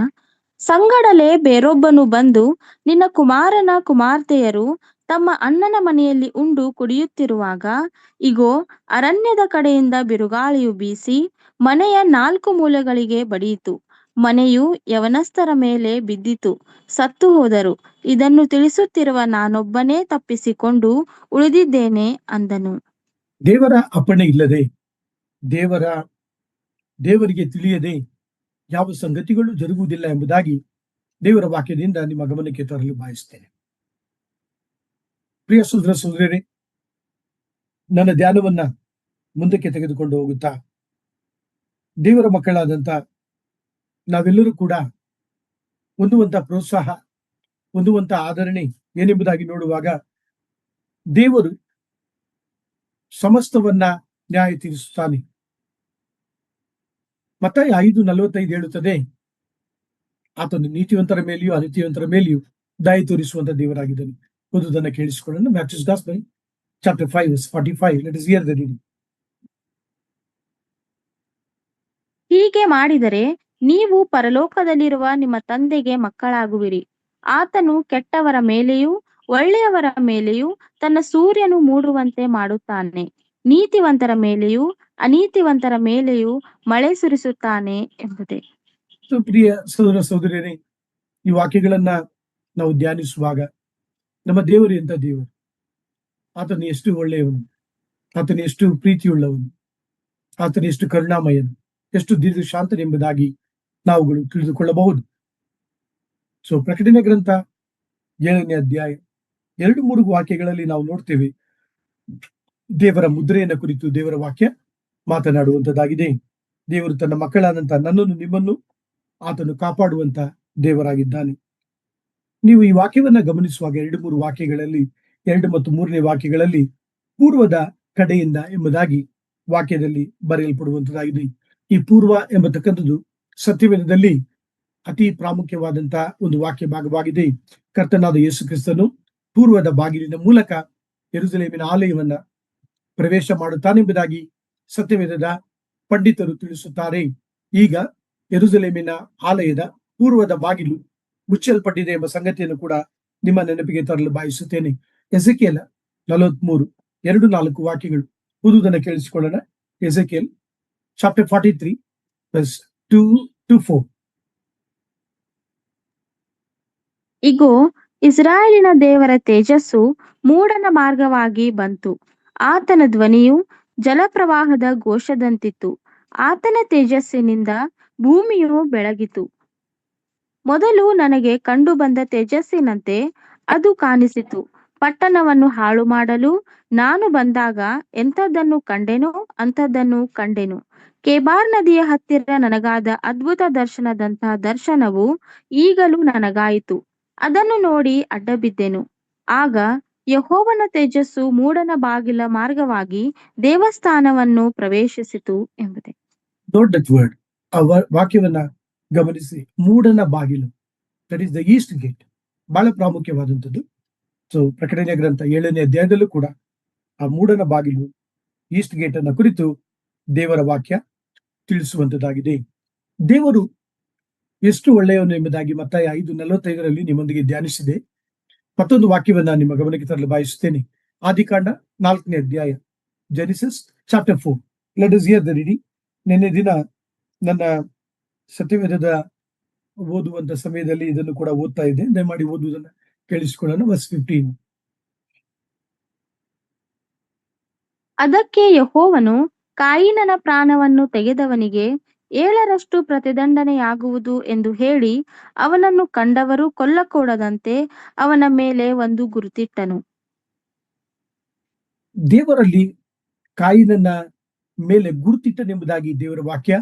ಸಂಗಡಲೇ ಬೇರೊಬ್ಬನು ಬಂದು, ನಿನ್ನ ಕುಮಾರನ ಕುಮಾರ್ತೆಯರು ತಮ್ಮ ಅಣ್ಣನ ಮನೆಯಲ್ಲಿ ಉಂಡು ಕುಡಿಯುತ್ತಿರುವಾಗ, ಇಗೋ, ಅರಣ್ಯದ ಕಡೆಯಿಂದ ಬಿರುಗಾಳಿಯು ಬೀಸಿ ಮನೆಯ 4 ಮೂಲೆಗಳಿಗೆ ಬಡಿಯಿತು. ಮನೆಯು ಯವನಸ್ಥರ ಮೇಲೆ ಬಿದ್ದಿತು, ಸತ್ತು ಹೋದರು. ಇದನ್ನು ತಿಳಿಸುತ್ತಿರುವ ನಾನೊಬ್ಬನೇ ತಪ್ಪಿಸಿಕೊಂಡು ಉಳಿದಿದ್ದೇನೆ ಅಂದನು. ದೇವರ ಅಪ್ಪಣೆ ಇಲ್ಲದೆ, ದೇವರಿಗೆ ತಿಳಿಯದೆ ಯಾವ ಸಂಗತಿಗಳು ಜರುಗುವುದಿಲ್ಲ ಎಂಬುದಾಗಿ ದೇವರ ವಾಕ್ಯದಿಂದ ನಿಮ್ಮ ಗಮನಕ್ಕೆ ತರಲು ಬಯಸ್ತೇನೆ. ಪ್ರಿಯ ಸೋದರ ಸೋದರಿಯರೇ, ನನ್ನ ಧ್ಯಾನವನ್ನ ಮುಂದಕ್ಕೆ ತೆಗೆದುಕೊಂಡು ಹೋಗುತ್ತಾ ದೇವರ ಮಕ್ಕಳಾದಂತ ನಾವೆಲ್ಲರೂ ಕೂಡ ಹೊಂದುವಂತ ಪ್ರೋತ್ಸಾಹ, ಹೊಂದುವಂತ ಆದರಣೆ ಏನೆಂಬುದಾಗಿ ನೋಡುವಾಗ, ದೇವರು ಸಮಸ್ತವನ್ನ ನ್ಯಾಯ ತೀರಿಸುತ್ತಾನೆ. ಮತ್ತಾಯ 5:45 ಹೇಳುತ್ತದೆ, ಆತನು ನೀತಿವಂತರ ಮೇಲೆಯೂ ಅನೀತಿವಂತರ ಮೇಲೆಯೂ ದಯೆ ತೋರಿಸುವಂತ ದೇವರಾಗಿದ್ದಾನೆ. ಓದುವುದನ್ನು ಕೇಳಿಸಿಕೊಳ್ಳೋಣ. Matthew's Gospel chapter 5 verse 45. Let us hear the reading. ಹೀಗೆ ಮಾಡಿದರೆ ನೀವು ಪರಲೋಕದಲ್ಲಿರುವ ನಿಮ್ಮ ತಂದೆಗೆ ಮಕ್ಕಳಾಗುವಿರಿ. ಆತನು ಕೆಟ್ಟವರ ಮೇಲೆಯೂ ಒಳ್ಳೆಯವರ ಮೇಲೆಯೂ ತನ್ನ ಸೂರ್ಯನು ಮೂಡುವಂತೆ ಮಾಡುತ್ತಾನೆ. ನೀತಿವಂತರ ಮೇಲೆಯೂ ಅನೀತಿವಂತರ ಮೇಲೆಯೂ ಮಳೆ ಸುರಿಸುತ್ತಾನೆ ಎಂಬುದೇ. ಪ್ರಿಯ ಸಹೋದರ ಸಹೋದರಿಯರೇ, ಈ ವಾಕ್ಯಗಳನ್ನ ನಾವು ಧ್ಯಾನಿಸುವಾಗ ನಮ್ಮ ದೇವರು ಎಂತ ದೇವರು, ಆತನು ಎಷ್ಟು ಒಳ್ಳೆಯವನು, ಆತನು ಎಷ್ಟು ಪ್ರೀತಿಯುಳ್ಳವನು, ಆತನು ಎಷ್ಟು ಕರುಣಾಮಯನು, ಎಷ್ಟು ದೀರ್ಘಶಾಂತನೆಂಬುದಾಗಿ ನಾವುಗಳು ತಿಳಿದುಕೊಳ್ಳಬಹುದು. ಸೊ ಪ್ರಕಟಣೆ ಗ್ರಂಥ 7ನೇ ಅಧ್ಯಾಯ 2-3 ವಾಕ್ಯಗಳಲ್ಲಿ ನಾವು ನೋಡ್ತೇವೆ, ದೇವರ ಮುದ್ರೆಯನ್ನ ಕುರಿತು ದೇವರ ವಾಕ್ಯ ಮಾತನಾಡುವಂತದ್ದಾಗಿದೆ. ದೇವರು ತನ್ನ ಮಕ್ಕಳಾದಂತ ನನ್ನನ್ನು ನಿಮ್ಮನ್ನು ಆತನು ಕಾಪಾಡುವಂತ ದೇವರಾಗಿದ್ದಾನೆ. ನೀವು ಈ ವಾಕ್ಯವನ್ನ ಗಮನಿಸುವಾಗ 2-3 ವಾಕ್ಯಗಳಲ್ಲಿ 2 ಮತ್ತು 3ನೇ ವಾಕ್ಯಗಳಲ್ಲಿ ಪೂರ್ವದ ಕಡೆಯಿಂದ ಎಂಬುದಾಗಿ ವಾಕ್ಯದಲ್ಲಿ ಬರೆಯಲ್ಪಡುವಂತದ್ದಾಗಿದೆ. ಈ ಪೂರ್ವ ಎಂಬತಕ್ಕಂಥದ್ದು ಸತ್ಯವೇದದಲ್ಲಿ ಅತಿ ಪ್ರಾಮುಖ್ಯವಾದಂತಹ ಒಂದು ವಾಕ್ಯ ಭಾಗವಾಗಿದೆ. ಕರ್ತನಾದ ಯೇಸು ಕ್ರಿಸ್ತನು ಪೂರ್ವದ ಬಾಗಿಲಿನ ಮೂಲಕ ಯೆರೂಸಲೇಮಿನ ಆಲಯವನ್ನ ಪ್ರವೇಶ ಮಾಡುತ್ತಾನೆಂಬುದಾಗಿ ಸತ್ಯವೇದದ ಪಂಡಿತರು ತಿಳಿಸುತ್ತಾರೆ. ಈಗ ಯೆರೂಸಲೇಮಿನ ಆಲಯದ ಪೂರ್ವದ ಬಾಗಿಲು ಮುಚ್ಚಲ್ಪಟ್ಟಿದೆ ಎಂಬ ಸಂಗತಿಯನ್ನು ಕೂಡ ನಿಮ್ಮ ನೆನಪಿಗೆ ತರಲು ಬಯಸುತ್ತೇನೆ. ಎಸೆಕಿಯೇಲ 43 2-4 ವಾಕ್ಯಗಳು ಓದುವುದನ್ನು ಕೇಳಿಸಿಕೊಳ್ಳೋಣ. ಎಸೆಕಿಯೇಲ್ chapter 43 verse 2-4. ಇಗೋ, ಇಸ್ರಾಯೇಲಿನ ದೇವರ ತೇಜಸ್ಸು ಮೂಡನ ಮಾರ್ಗವಾಗಿ ಬಂತು. ಆತನ ಧ್ವನಿಯು ಜಲಪ್ರವಾಹದ ಘೋಷದಂತಿತ್ತು. ಆತನ ತೇಜಸ್ಸಿನಿಂದ ಭೂಮಿಯು ಬೆಳಗಿತು. ಮೊದಲು ನನಗೆ ಕಂಡುಬಂದ ತೇಜಸ್ಸಿನಂತೆ ಅದು ಕಾಣಿಸಿತು. ಪಟ್ಟಣವನ್ನು ಹಾಳು ಮಾಡಲು ನಾನು ಬಂದಾಗ ಎಂಥದನ್ನು ಕಂಡೆನೋ ಅಂಥದ್ದನ್ನು ಕಂಡೆನು. ಕೆಬಾರ್ ನದಿಯ ಹತ್ತಿರ ನನಗಾದ ಅದ್ಭುತ ದರ್ಶನದಂತಹ ದರ್ಶನವು ಈಗಲೂ ನನಗಾಯಿತು. ಅದನ್ನು ನೋಡಿ ಅಡ್ಡಬಿದ್ದೆನು. ಆಗ ಯೆಹೋವನ ತೇಜಸ್ಸು ಮೂಡನ ಬಾಗಿಲ ಮಾರ್ಗವಾಗಿ ದೇವಸ್ಥಾನವನ್ನು ಪ್ರವೇಶಿಸಿತು ಎಂಬುದೇ. Note that word. ಆ ವಾಕ್ಯವನ್ನ ಗಮನಿಸಿ. ಮೂಡನ ಬಾಗಿಲು, that is the East gate, ಬಹಳ ಪ್ರಾಮುಖ್ಯವಾದಂಥದ್ದು. ಸೊ ಪ್ರಕಟಣೆಯ ಗ್ರಂಥ 7ನೇ ಅಧ್ಯಾಯದಲ್ಲೂ ಕೂಡ ಆ ಮೂಡನ ಬಾಗಿಲು, ಈಸ್ಟ್ ಗೇಟ್ ಅನ್ನ ಕುರಿತು ದೇವರ ವಾಕ್ಯ ತಿಳಿಸುವಂತದ್ದಾಗಿದೆ. ದೇವರು ಎಷ್ಟು ಒಳ್ಳೆಯವನು ಎಂಬುದಾಗಿ ಮತ್ತಾಯ 5:45 ನಿಮ್ಮೊಂದಿಗೆ ಧ್ಯಾನಿಸಿದೆ. ಮತ್ತೊಂದು ವಾಕ್ಯವನ್ನ ನಿಮ್ಮ ಗಮನಕ್ಕೆ ತರಲು ಬಯಸುತ್ತೇನೆ. ಆದಿಕಾಂಡ 4ನೇ ಅಧ್ಯಾಯ, Genesis chapter 4. Let us here the reading. ನಿನ್ನೆ ದಿನ ನನ್ನ ಸತ್ಯವೇದದ ಓದುವಂತ ಸಮಯದಲ್ಲಿ ಇದನ್ನು ಕೂಡ ಓದ್ತಾ ಇದ್ದೆ. ದಯಮಾಡಿ ಓದುವುದನ್ನು ಕೇಳಿಸಿಕೊಳ್ಳೋಣ. ವರ್ಸ್ 15. ಅದಕ್ಕೆ ಯೆಹೋವನು, ಕಾಯಿನನ ಪ್ರಾಣವನ್ನು ತೆಗೆದವನಿಗೆ 7ರಷ್ಟು ಪ್ರತಿದಂಡನೆಯಾಗುವುದು ಎಂದು ಹೇಳಿ ಅವನನ್ನು ಕಂಡವರು ಕೊಲ್ಲಕೂಡದಂತೆ ಅವನ ಮೇಲೆ ಒಂದು ಗುರುತಿಟ್ಟನು. ದೇವರಲ್ಲಿ ಕಾಯಿನನ ಮೇಲೆ ಗುರುತಿಟ್ಟನೆಂಬುದಾಗಿ ದೇವರ ವಾಕ್ಯ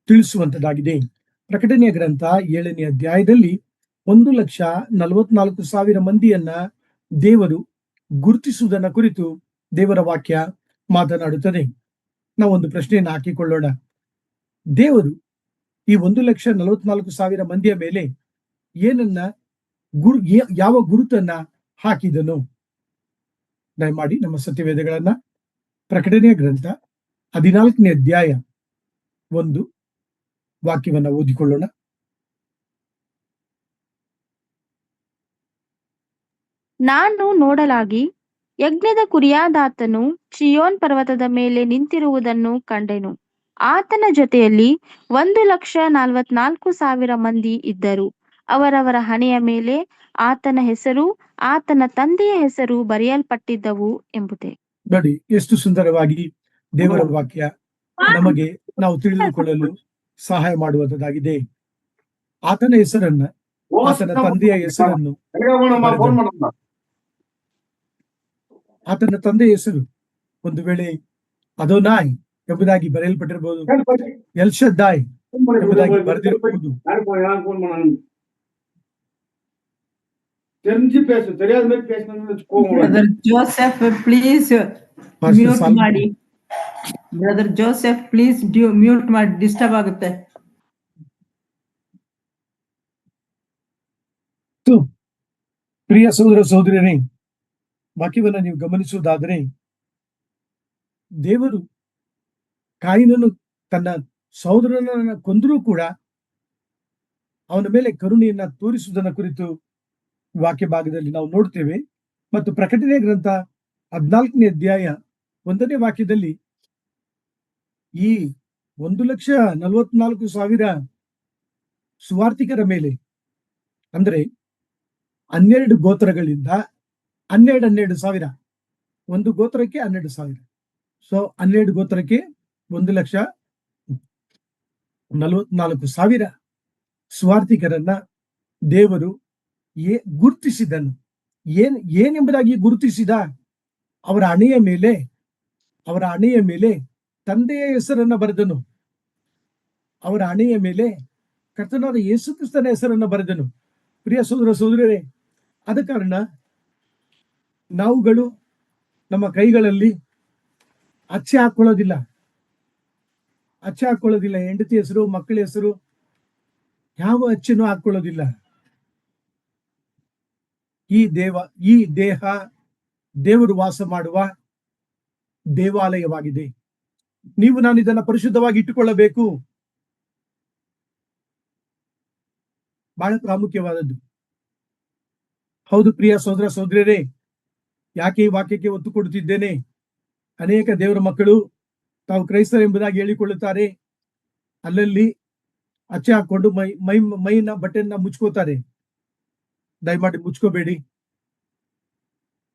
ತಿಳಿಸುವಂತದ್ದಾಗಿದೆ. ಪ್ರಕಟಣೆಯ ಗ್ರಂಥ 7ನೇ ಅಧ್ಯಾಯದಲ್ಲಿ 1,44,000 ಮಂದಿಯನ್ನ ದೇವರು ಗುರುತಿಸುವುದನ್ನ ಕುರಿತು ದೇವರ ವಾಕ್ಯ ಮಾತನಾಡುತ್ತದೆ. ನಾವೊಂದು ಪ್ರಶ್ನೆಯನ್ನು ಹಾಕಿಕೊಳ್ಳೋಣ. ದೇವರು ಈ 1,44,000 ಮಂದಿಯ ಮೇಲೆ ಏನನ್ನ ಯಾವ ಗುರುತನ್ನ ಹಾಕಿದನು? ದಯಮಾಡಿ ನಮ್ಮ ಸತ್ಯವೇದಗಳನ್ನ ಪ್ರಕಟಣೆಯ ಗ್ರಂಥ 14ನೇ ಅಧ್ಯಾಯ 1 ವಾಕ್ಯವನ್ನ ಓದಿಕೊಳ್ಳೋಣ. ನಾನು ನೋಡಲಾಗಿ ಯಜ್ಞದ ಕುರಿಯಾದಾತನು ಚಿಯೋನ್ ಪರ್ವತದ ಮೇಲೆ ನಿಂತಿರುವುದನ್ನು ಕಂಡೆನು. ಆತನ ಜೊತೆಯಲ್ಲಿ 1,44,000 ಮಂದಿ ಇದ್ದರು. ಅವರವರ ಹಣೆಯ ಮೇಲೆ ಆತನ ಹೆಸರು, ಆತನ ತಂದೆಯ ಹೆಸರು ಬರೆಯಲ್ಪಟ್ಟಿದ್ದವು ಎಂಬುದೇ. ನೋಡಿ, ಎಷ್ಟು ಸುಂದರವಾಗಿ ದೇವರ ವಾಕ್ಯ ನಮಗೆ ನಾವು ತಿಳಿದುಕೊಳ್ಳಲು ಸಹಾಯ ಮಾಡುವಂತದ್ದಾಗಿದೆ. ಆತನ ಹೆಸರನ್ನ, ಆತನ ತಂದೆಯ ಹೆಸರನ್ನು, ಆತನ ತಂದೆಯ ಹೆಸರು ಒಂದು ವೇಳೆ ಅದೋನಾಯ್ ಎಂಬುದಾಗಿ ಬರೆಯಲ್ಪಟ್ಟಿರಬಹುದು, ಎಲ್ಶದ್ದಾಯ್ ಎಂಬುದಾಗಿ ಬರೆದಿರಬಹುದು. Brother Joseph, please mute ಮಾಡಿ. Brother Joseph, please mute ಮಾಡಿ, ಡಿಸ್ಟರ್ಬ್ ಆಗುತ್ತೆ. ಪ್ರಿಯ ಸಹೋದರ ಸಹೋದರಿಯರೇ, ವಾಕ್ಯವನ್ನ ನೀವು ಗಮನಿಸುವುದಾದರೆ, ದೇವರು ಕಾಯಿನನು ತನ್ನ ಸಹೋದರನನ್ನ ಕೊಂದರೂ ಕೂಡ ಅವನ ಮೇಲೆ ಕರುಣೆಯನ್ನ ತೋರಿಸುವುದನ್ನ ಕುರಿತು ವಾಕ್ಯ ಭಾಗದಲ್ಲಿ ನಾವು ನೋಡ್ತೇವೆ. ಮತ್ತು ಪ್ರಕಟಣೆಯ ಗ್ರಂಥ 14ನೇ ಅಧ್ಯಾಯ 1ನೇ ವಾಕ್ಯದಲ್ಲಿ ಈ 1,44,000 ಸುವಾರ್ತಿಕರ ಮೇಲೆ, ಅಂದ್ರೆ 12 ಗೋತ್ರಗಳಿಂದ 12,000, ಒಂದು ಗೋತ್ರಕ್ಕೆ 12,000. ಸೊ 12 ಗೋತ್ರಕ್ಕೆ 1,44,000 ಸುವಾರ್ತಿಕರನ್ನ ದೇವರು ಗುರುತಿಸಿದನು. ಏನೆಂಬುದಾಗಿ ಗುರುತಿಸಿದ? ಅವರ ಹಣೆಯ ಮೇಲೆ ತಂದೆಯ ಹೆಸರನ್ನ ಬರೆದನು. ಅವರ ಹಣೆಯ ಮೇಲೆ ಕರ್ತನಾದ ಯೇಸು ಕ್ರಿಸ್ತನ ಹೆಸರನ್ನ ಬರೆದನು. ಪ್ರಿಯ ಸಹೋದರ ಸಹೋದರರೇ, ಆದ ಕಾರಣ ನಾವುಗಳು ನಮ್ಮ ಕೈಗಳಲ್ಲಿ ಅಚ್ಚೆ ಹಾಕೊಳ್ಳೋದಿಲ್ಲ. ಹೆಂಡತಿ ಹೆಸರು, ಮಕ್ಕಳ ಹೆಸರು, ಯಾವ ಅಚ್ಚೆನೂ ಹಾಕೊಳ್ಳೋದಿಲ್ಲ. ಈ ದೇಹ ದೇವರು ವಾಸ ಮಾಡುವ ದೇವಾಲಯವಾಗಿದೆ. ನೀವು ನಾನು ಇದನ್ನ ಪರಿಶುದ್ಧವಾಗಿ ಇಟ್ಟುಕೊಳ್ಳಬೇಕು. ಬಹಳ ಪ್ರಾಮುಖ್ಯವಾದದ್ದು. ಹೌದು ಪ್ರಿಯ ಸಹೋದರ ಸಹೋದರಿಯರೇ, ಯಾಕೆ ಈ ವಾಕ್ಯಕ್ಕೆ ಒತ್ತು ಕೊಡುತ್ತಿದ್ದೇನೆ? ಅನೇಕ ದೇವರ ಮಕ್ಕಳು ತಾವು ಕ್ರೈಸ್ತರೆಂಬುದಾಗಿ ಹೇಳಿಕೊಳ್ಳುತ್ತಾರೆ. ಅಲ್ಲಲ್ಲಿ ಅಚ್ಚೆ ಹಾಕೊಂಡು ಮೈನ ಬಟ್ಟೆಯನ್ನ ಮುಚ್ಕೋತಾರೆ. ದಯಮಾಡಿ ಮುಚ್ಕೋಬೇಡಿ.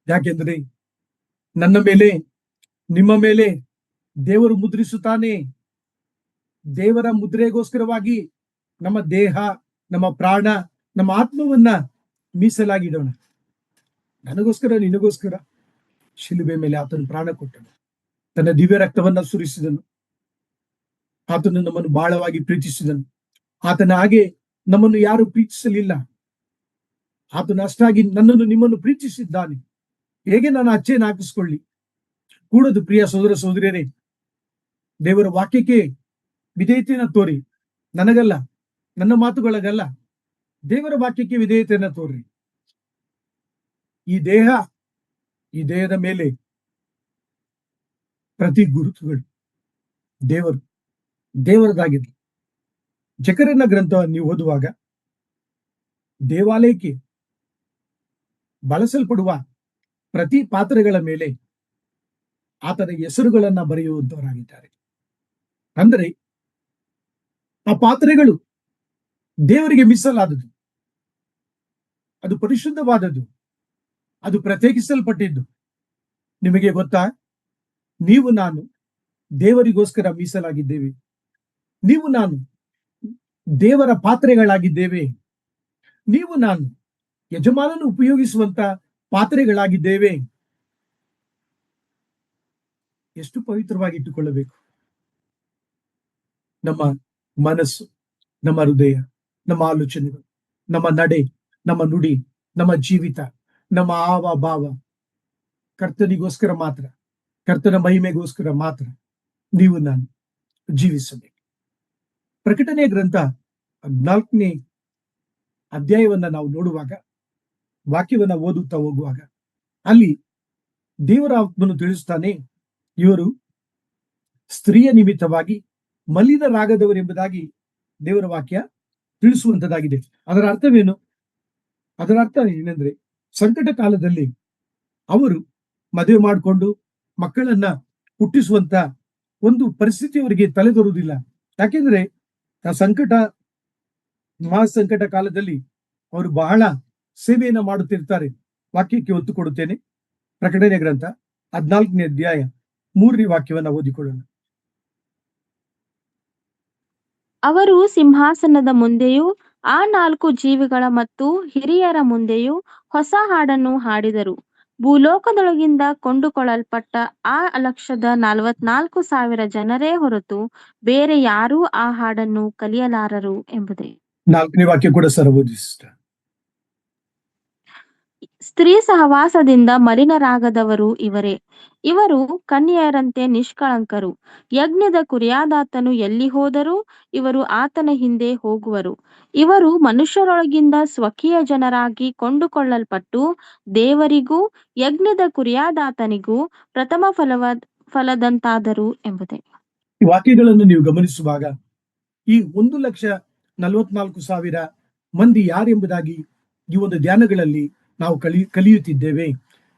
ಯಾಕೆಂದ್ರೆ ನನ್ನ ಮೇಲೆ, ನಿಮ್ಮ ಮೇಲೆ ದೇವರು ಮುದ್ರಿಸುತ್ತಾನೆ. ದೇವರ ಮುದ್ರೆಗೋಸ್ಕರವಾಗಿ ನಮ್ಮ ದೇಹ, ನಮ್ಮ ಪ್ರಾಣ, ನಮ್ಮ ಆತ್ಮವನ್ನ ಮೀಸಲಾಗಿಡೋಣ. ನನಗೋಸ್ಕರ, ನಿನಗೋಸ್ಕರ ಶಿಲುಬೆ ಮೇಲೆ ಆತನು ಪ್ರಾಣ ಕೊಟ್ಟನು, ತನ್ನ ದಿವ್ಯ ರಕ್ತವನ್ನ ಸುರಿಸಿದನು. ಆತನು ನಮ್ಮನ್ನು ಬಹಳವಾಗಿ ಪ್ರೀತಿಸಿದನು. ಆತನ ಹಾಗೆ ನಮ್ಮನ್ನು ಯಾರು ಪ್ರೀತಿಸಲಿಲ್ಲ. ಆತನು ಅಷ್ಟಾಗಿ ನನ್ನನ್ನು, ನಿಮ್ಮನ್ನು ಪ್ರೀತಿಸಿದ್ದಾನೆ. ಹೇಗೆ ನಾನು ಅಚ್ಚೆಯನ್ನು ಹಾಕಿಸ್ಕೊಳ್ಳಿ? ಕೂಡದು ಪ್ರಿಯ ಸಹೋದರ ಸಹೋದರಿಯರೇ, ದೇವರ ವಾಕ್ಯಕ್ಕೆ ವಿಧೇಯತೆಯನ್ನು ತೋರಿ. ನನಗಲ್ಲ, ನನ್ನ ಮಾತುಗಳಿಗಲ್ಲ, ದೇವರ ವಾಕ್ಯಕ್ಕೆ ವಿಧೇಯತೆಯನ್ನು ತೋರಿ. ಈ ದೇಹದ ಮೇಲೆ ಪ್ರತಿ ಗುರುತುಗಳು ದೇವರದಾಗಿದೆ. ಜಕರನ ಗ್ರಂಥವನ್ನು ನೀವು ಓದುವಾಗ ದೇವಾಲಯಕ್ಕೆ ಬಳಸಲ್ಪಡುವ ಪ್ರತಿ ಪಾತ್ರೆಗಳ ಮೇಲೆ ಆತನ ಹೆಸರುಗಳನ್ನ ಬರೆಯುವಂತವರಾಗಿದ್ದಾರೆ. ಅಂದರೆ ಆ ಪಾತ್ರೆಗಳು ದೇವರಿಗೆ ಮೀಸಲಾದದ್ದು, ಅದು ಪರಿಶುದ್ಧವಾದದ್ದು, ಅದು ಪ್ರತ್ಯೇಕಿಸಲ್ಪಟ್ಟಿದ್ದು. ನಿಮಗೆ ಗೊತ್ತಾ, ನೀವು ನಾನು ದೇವರಿಗೋಸ್ಕರ ಮೀಸಲಾಗಿದ್ದೇವೆ. ನೀವು ನಾನು ದೇವರ ಪಾತ್ರೆಗಳಾಗಿದ್ದೇವೆ. ನೀವು ನಾನು ಯಜಮಾನನು ಉಪಯೋಗಿಸುವಂತ ಪಾತ್ರೆಗಳಾಗಿದ್ದೇವೆ. ಎಷ್ಟು ಪವಿತ್ರವಾಗಿ ಇಟ್ಟುಕೊಳ್ಳಬೇಕು ನಮ್ಮ ಮನಸ್ಸು, ನಮ್ಮ ಹೃದಯ, ನಮ್ಮ ಆಲೋಚನೆಗಳು, ನಮ್ಮ ನಡೆ, ನಮ್ಮ ನುಡಿ, ನಮ್ಮ ಜೀವಿತ, ನಮ್ಮ ಹಾವ ಭಾವ ಕರ್ತನಿಗೋಸ್ಕರ ಮಾತ್ರ, ಕರ್ತನ ಮಹಿಮೆಗೋಸ್ಕರ ಮಾತ್ರ ನೀವು ನಾನು ಜೀವಿಸಬೇಕು. ಪ್ರಕಟಣೆ ಗ್ರಂಥ 14ನೇ ಅಧ್ಯಾಯವನ್ನ ನಾವು ನೋಡುವಾಗ, ವಾಕ್ಯವನ್ನ ಓದುತ್ತಾ ಹೋಗುವಾಗ, ಅಲ್ಲಿ ದೇವರ ಆತ್ಮನು ತಿಳಿಸುತ್ತಾನೆ, ಇವರು ಸ್ತ್ರೀಯ ನಿಮಿತ್ತವಾಗಿ ಮಲಿನರಾಗದವರೆಂಬುದಾಗಿ ದೇವರ ವಾಕ್ಯ ತಿಳಿಸುವಂತದ್ದಾಗಿದೆ. ಅದರ ಅರ್ಥವೇನು? ಅದರ ಅರ್ಥ ಏನಂದ್ರೆ, ಸಂಕಟ ಕಾಲದಲ್ಲಿ ಅವರು ಮದುವೆ ಮಾಡಿಕೊಂಡು ಮಕ್ಕಳನ್ನ ಹುಟ್ಟಿಸುವಂತ ಒಂದು ಪರಿಸ್ಥಿತಿ ಅವರಿಗೆ ತಲೆದೋರುವುದಿಲ್ಲ. ಯಾಕೆಂದ್ರೆ ಆ ಮಹಾಸಂಕಟ ಕಾಲದಲ್ಲಿ ಅವರು ಬಹಳ ಸೇವೆಯನ್ನ ಮಾಡುತ್ತಿರ್ತಾರೆ. ವಾಕ್ಯಕ್ಕೆ ಒತ್ತು ಕೊಡುತ್ತೇನೆ. ಪ್ರಕಟಣೆ ಗ್ರಂಥ 14ನೇ ಅಧ್ಯಾಯ 3ನೇ ವಾಕ್ಯವನ್ನ ಓದಿಕೊಳ್ಳೋಣ. ಅವರು ಸಿಂಹಾಸನದ ಮುಂದೆಯೂ ಆ 4 ಜೀವಿಗಳ ಮತ್ತು ಹಿರಿಯರ ಮುಂದೆಯೂ ಹೊಸ ಹಾಡನ್ನು ಹಾಡಿದರು. ಭೂಲೋಕದೊಳಗಿಂದ ಕೊಂಡುಕೊಳ್ಳಲ್ಪಟ್ಟ ಆ 1,44,000 ಜನರೇ ಹೊರತು ಬೇರೆ ಯಾರೂ ಆ ಹಾಡನ್ನು ಕಲಿಯಲಾರರು ಎಂಬುದೇ. 4ನೇ ವಾಕ್ಯ ಕೂಡ ಸರ್ ಓದಿ ಸಿಸ್ಟರ್. ಸ್ತ್ರೀ ಸಹವಾಸದಿಂದ ಮಲಿನರಾಗದವರು ಇವರೇ. ಇವರು ಕನ್ಯೆಯರಂತೆ ನಿಷ್ಕಳಂಕರು. ಯಜ್ಞದ ಕುರಿಯಾದಾತನು ಎಲ್ಲಿ ಹೋದರೂ ಇವರು ಆತನ ಹಿಂದೆ ಹೋಗುವರು. ಇವರು ಮನುಷ್ಯರೊಳಗಿಂದ ಸ್ವಕೀಯ ಜನರಾಗಿ ಕೊಂಡುಕೊಳ್ಳಲ್ಪಟ್ಟು ದೇವರಿಗೂ ಯಜ್ಞದ ಕುರಿಯಾದಾತನಿಗೂ ಪ್ರಥಮ ಫಲದಂತಾದರು ಎಂಬುದೇ. ಈ ವಾಕ್ಯಗಳನ್ನು ನೀವು ಗಮನಿಸುವಾಗ ಈ 1,44,000 ಮಂದಿ ಯಾರೆಂಬುದಾಗಿ ಈ ಒಂದು ಧ್ಯಾನಗಳಲ್ಲಿ ನಾವು ಕಲಿಯುತ್ತಿದ್ದೇವೆ.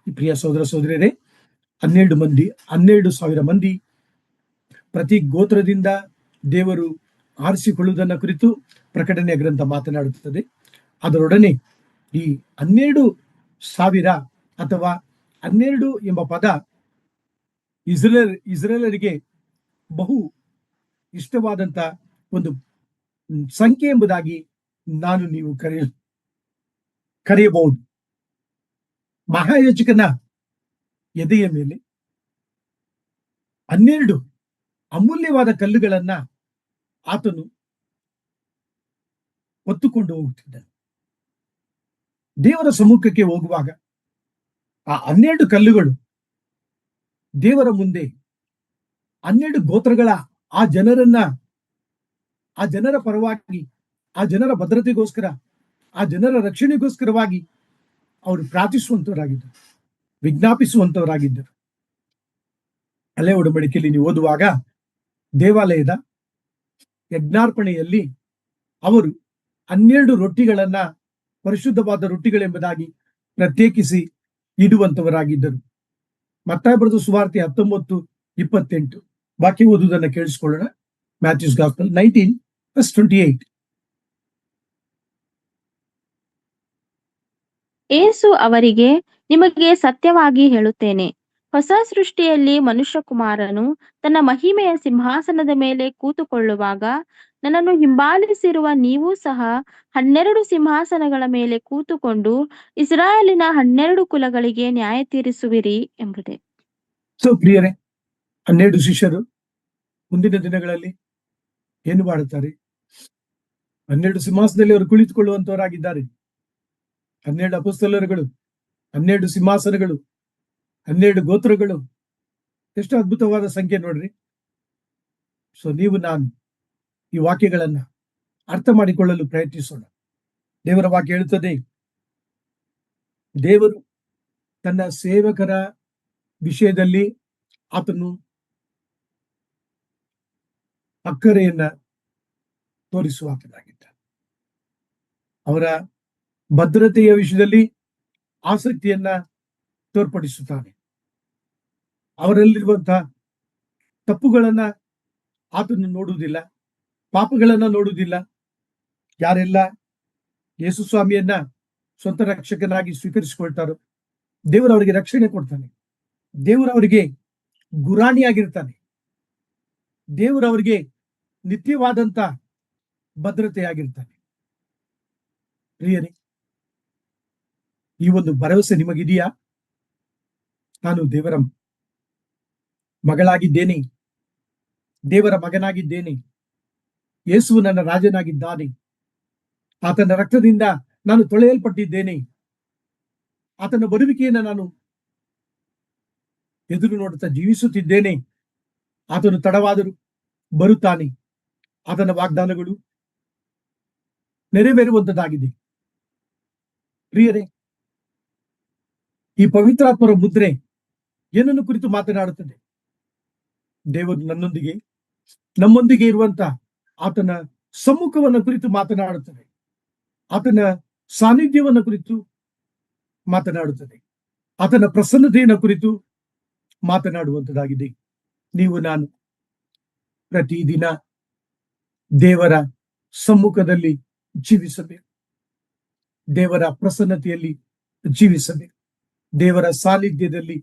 ಈ ಪ್ರಿಯ ಸಹೋದರ ಸಹೋದರಿಯರೇ, 12,000 ಮಂದಿ ಪ್ರತಿ ಗೋತ್ರದಿಂದ ದೇವರು ಆರಿಸಿಕೊಳ್ಳುವುದನ್ನ ಕುರಿತು ಪ್ರಕಟಣೆಯ ಗ್ರಂಥ ಮಾತನಾಡುತ್ತದೆ. ಅದರೊಡನೆ ಈ 12,000 ಅಥವಾ 12 ಎಂಬ ಪದ ಇಸ್ರೇಲರಿಗೆ ಬಹು ಇಷ್ಟವಾದಂತ ಒಂದು ಸಂಖ್ಯೆ ಎಂಬುದಾಗಿ ನಾನು ನೀವು ಕರೆಯಬಹುದು. ಮಹಾಯಾಜಕನ ಎದೆಯ ಮೇಲೆ 12 ಅಮೂಲ್ಯವಾದ ಕಲ್ಲುಗಳನ್ನ ಆತನು ಹೊತ್ತುಕೊಂಡು ಹೋಗುತ್ತಿದ್ದನು. ದೇವರ ಸಮ್ಮುಖಕ್ಕೆ ಹೋಗುವಾಗ ಆ 12 ಕಲ್ಲುಗಳು ದೇವರ ಮುಂದೆ 12 ಗೋತ್ರಗಳ ಆ ಜನರ ಪರವಾಗಿ, ಆ ಜನರ ಭದ್ರತೆಗೋಸ್ಕರ, ಆ ಜನರ ರಕ್ಷಣೆಗೋಸ್ಕರವಾಗಿ ಅವರು ಪ್ರಾರ್ಥಿಸುವಂತವರಾಗಿದ್ದರು, ವಿಜ್ಞಾಪಿಸುವಂತವರಾಗಿದ್ದರು. ಹಳೆ ಒಡಂಬಡಿಕೆಯಲ್ಲಿ ನೀವು ಓದುವಾಗ ದೇವಾಲಯದ ಯಜ್ಞಾರ್ಪಣೆಯಲ್ಲಿ ಅವರು 12 ರೊಟ್ಟಿಗಳನ್ನ ಪರಿಶುದ್ಧವಾದ ರೊಟ್ಟಿಗಳೆಂಬುದಾಗಿ ಪ್ರತ್ಯೇಕಿಸಿ ಇಡುವಂತವರಾಗಿದ್ದರು. ಮತ್ತಾಯ ಬರೆದ ಸುವಾರ್ತೆ 19:28 ವಾಕ್ಯ ಓದುವುದನ್ನು ಕೇಳಿಸಿಕೊಳ್ಳೋಣ. ಮ್ಯಾಥ್ಯೂಸ್ ಗಾಸ್ಪಲ್ 19:28. ಯೇಸು ಅವರಿಗೆ, ನಿಮಗೆ ಸತ್ಯವಾಗಿ ಹೇಳುತ್ತೇನೆ, ಹೊಸ ಸೃಷ್ಟಿಯಲ್ಲಿ ಮನುಷ್ಯಕುಮಾರನು ತನ್ನ ಮಹಿಮೆಯ ಸಿಂಹಾಸನದ ಮೇಲೆ ಕೂತುಕೊಳ್ಳುವಾಗ ನನ್ನನ್ನು ಹಿಂಬಾಲಿಸಿರುವ ನೀವು ಸಹ 12 ಸಿಂಹಾಸನಗಳ ಮೇಲೆ ಕೂತುಕೊಂಡು ಇಸ್ರಾಯೇಲಿನ 12 ಕುಲಗಳಿಗೆ ನ್ಯಾಯ ತೀರಿಸುವಿರಿ ಎಂಬುದೇ. ಸೊ ಪ್ರಿಯರೇ, 12 ಶಿಷ್ಯರು ಮುಂದಿನ ದಿನಗಳಲ್ಲಿ ಏನು ಮಾಡುತ್ತಾರೆ? 12 ಸಿಂಹಾಸನದಲ್ಲಿ ಅವರು ಕುಳಿತುಕೊಳ್ಳುವಂತವರಾಗಿದ್ದಾರೆ. 12 ಅಪೊಸ್ತಲರುಗಳು, 12 ಸಿಂಹಾಸನಗಳು, 12 ಗೋತ್ರಗಳು, ಎಷ್ಟು ಅದ್ಭುತವಾದ ಸಂಖ್ಯೆ ನೋಡ್ರಿ. ಸೊ ನೀವು ನಾನು ಈ ವಾಕ್ಯಗಳನ್ನ ಅರ್ಥ ಮಾಡಿಕೊಳ್ಳಲು ಪ್ರಯತ್ನಿಸೋಣ. ದೇವರ ವಾಕ್ಯ ಹೇಳುತ್ತದೆ, ದೇವರು ತನ್ನ ಸೇವಕರ ವಿಷಯದಲ್ಲಿ ಆತನು ಅಕ್ಕರೆಯನ್ನ ತೋರಿಸುವಾತನಾಗಿದ್ದ. ಅವರ ಭದ್ರತೆಯ ವಿಷಯದಲ್ಲಿ ಆಸಕ್ತಿಯನ್ನ ತೋರ್ಪಡಿಸುತ್ತಾನೆ. ಅವರಲ್ಲಿರುವಂತಹ ತಪ್ಪುಗಳನ್ನ ಆತನು ನೋಡುವುದಿಲ್ಲ, ಪಾಪಗಳನ್ನ ನೋಡುವುದಿಲ್ಲ. ಯಾರೆಲ್ಲ ಯೇಸು ಸ್ವಾಮಿಯನ್ನ ಸ್ವಂತ ರಕ್ಷಕನಾಗಿ ಸ್ವೀಕರಿಸಿಕೊಳ್ತಾರೋ ದೇವರು ಅವರಿಗೆ ರಕ್ಷಣೆ ಕೊಡ್ತಾನೆ. ದೇವರು ಅವರಿಗೆ ಗುರಾಣಿಯಾಗಿರ್ತಾನೆ. ದೇವರು ಅವರಿಗೆ ನಿತ್ಯವಾದಂತ ಭದ್ರತೆಯಾಗಿರ್ತಾನೆ. ಪ್ರಿಯರೇ, ಈ ಒಂದು ಭರವಸೆ ನಿಮಗಿದೆಯಾ? ನಾನು ದೇವರ ಮಗಳಾಗಿದ್ದೇನೆ, ದೇವರ ಮಗನಾಗಿದ್ದೇನೆ, ಯೇಸು ನನ್ನ ರಾಜನಾಗಿದ್ದಾನೆ, ಆತನ ರಕ್ತದಿಂದ ನಾನು ತೊಳೆಯಲ್ಪಟ್ಟಿದ್ದೇನೆ, ಆತನ ಬರುವಿಕೆಯನ್ನು ನಾನು ಎದುರು ನೋಡುತ್ತಾ ಜೀವಿಸುತ್ತಿದ್ದೇನೆ. ಆತನು ತಡವಾದರೂ ಬರುತ್ತಾನೆ. ಆತನ ವಾಗ್ದಾನಗಳು ನೆರವೇರುವಂತದ್ದಾಗಿದೆ. ಪ್ರಿಯರೇ, ಈ ಪವಿತ್ರಾತ್ಮರ ಮುದ್ರೆ ಏನನ್ನು ಕುರಿತು ಮಾತನಾಡುತ್ತದೆ? ದೇವರು ನಮ್ಮೊಂದಿಗೆ ಇರುವಂತ ಆತನ ಸಮ್ಮುಖವನ್ನು ಕುರಿತು ಮಾತನಾಡುತ್ತದೆ. ಆತನ ಸಾನ್ನಿಧ್ಯವನ್ನು ಕುರಿತು ಮಾತನಾಡುತ್ತದೆ. ಆತನ ಪ್ರಸನ್ನತೆಯನ್ನು ಕುರಿತು ಮಾತನಾಡುವಂತದ್ದಾಗಿದೆ. ನೀವು ನಾನು ಪ್ರತಿದಿನ ದೇವರ ಸಮ್ಮುಖದಲ್ಲಿ ಜೀವಿಸಬೇಕು, ದೇವರ ಪ್ರಸನ್ನತೆಯಲ್ಲಿ ಜೀವಿಸಬೇಕು, ದೇವರ ಸಾನ್ನಿಧ್ಯದಲ್ಲಿ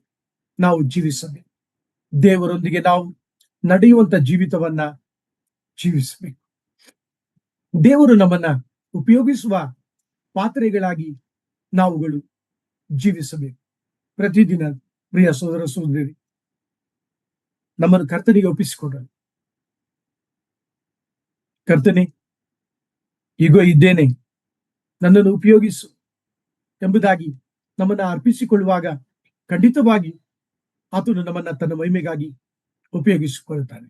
ನಾವು ಜೀವಿಸಬೇಕು, ದೇವರೊಂದಿಗೆ ನಾವು ನಡೆಯುವಂತ ಜೀವಿತವನ್ನ ಜೀವಿಸಬೇಕು. ದೇವರು ನಮ್ಮನ್ನ ಉಪಯೋಗಿಸುವ ಪಾತ್ರೆಗಳಾಗಿ ನಾವುಗಳು ಜೀವಿಸಬೇಕು. ಪ್ರತಿದಿನ ಪ್ರಿಯ ಸೋದರ ಸೋದರಿ, ನಮ್ಮನ್ನು ಕರ್ತನಿಗೆ ಒಪ್ಪಿಸಿಕೊಡೋಣ. ಕರ್ತನೆ, ಈಗೋ ಇದ್ದೇನೆ, ನನ್ನನ್ನು ಉಪಯೋಗಿಸು ಎಂಬುದಾಗಿ ನಮ್ಮನ್ನ ಅರ್ಪಿಸಿಕೊಳ್ಳುವಾಗ ಖಂಡಿತವಾಗಿ ಆತನು ನಮ್ಮನ್ನ ತನ್ನ ಮಹಿಮೆಗಾಗಿ ಉಪಯೋಗಿಸಿಕೊಳ್ಳುತ್ತಾನೆ.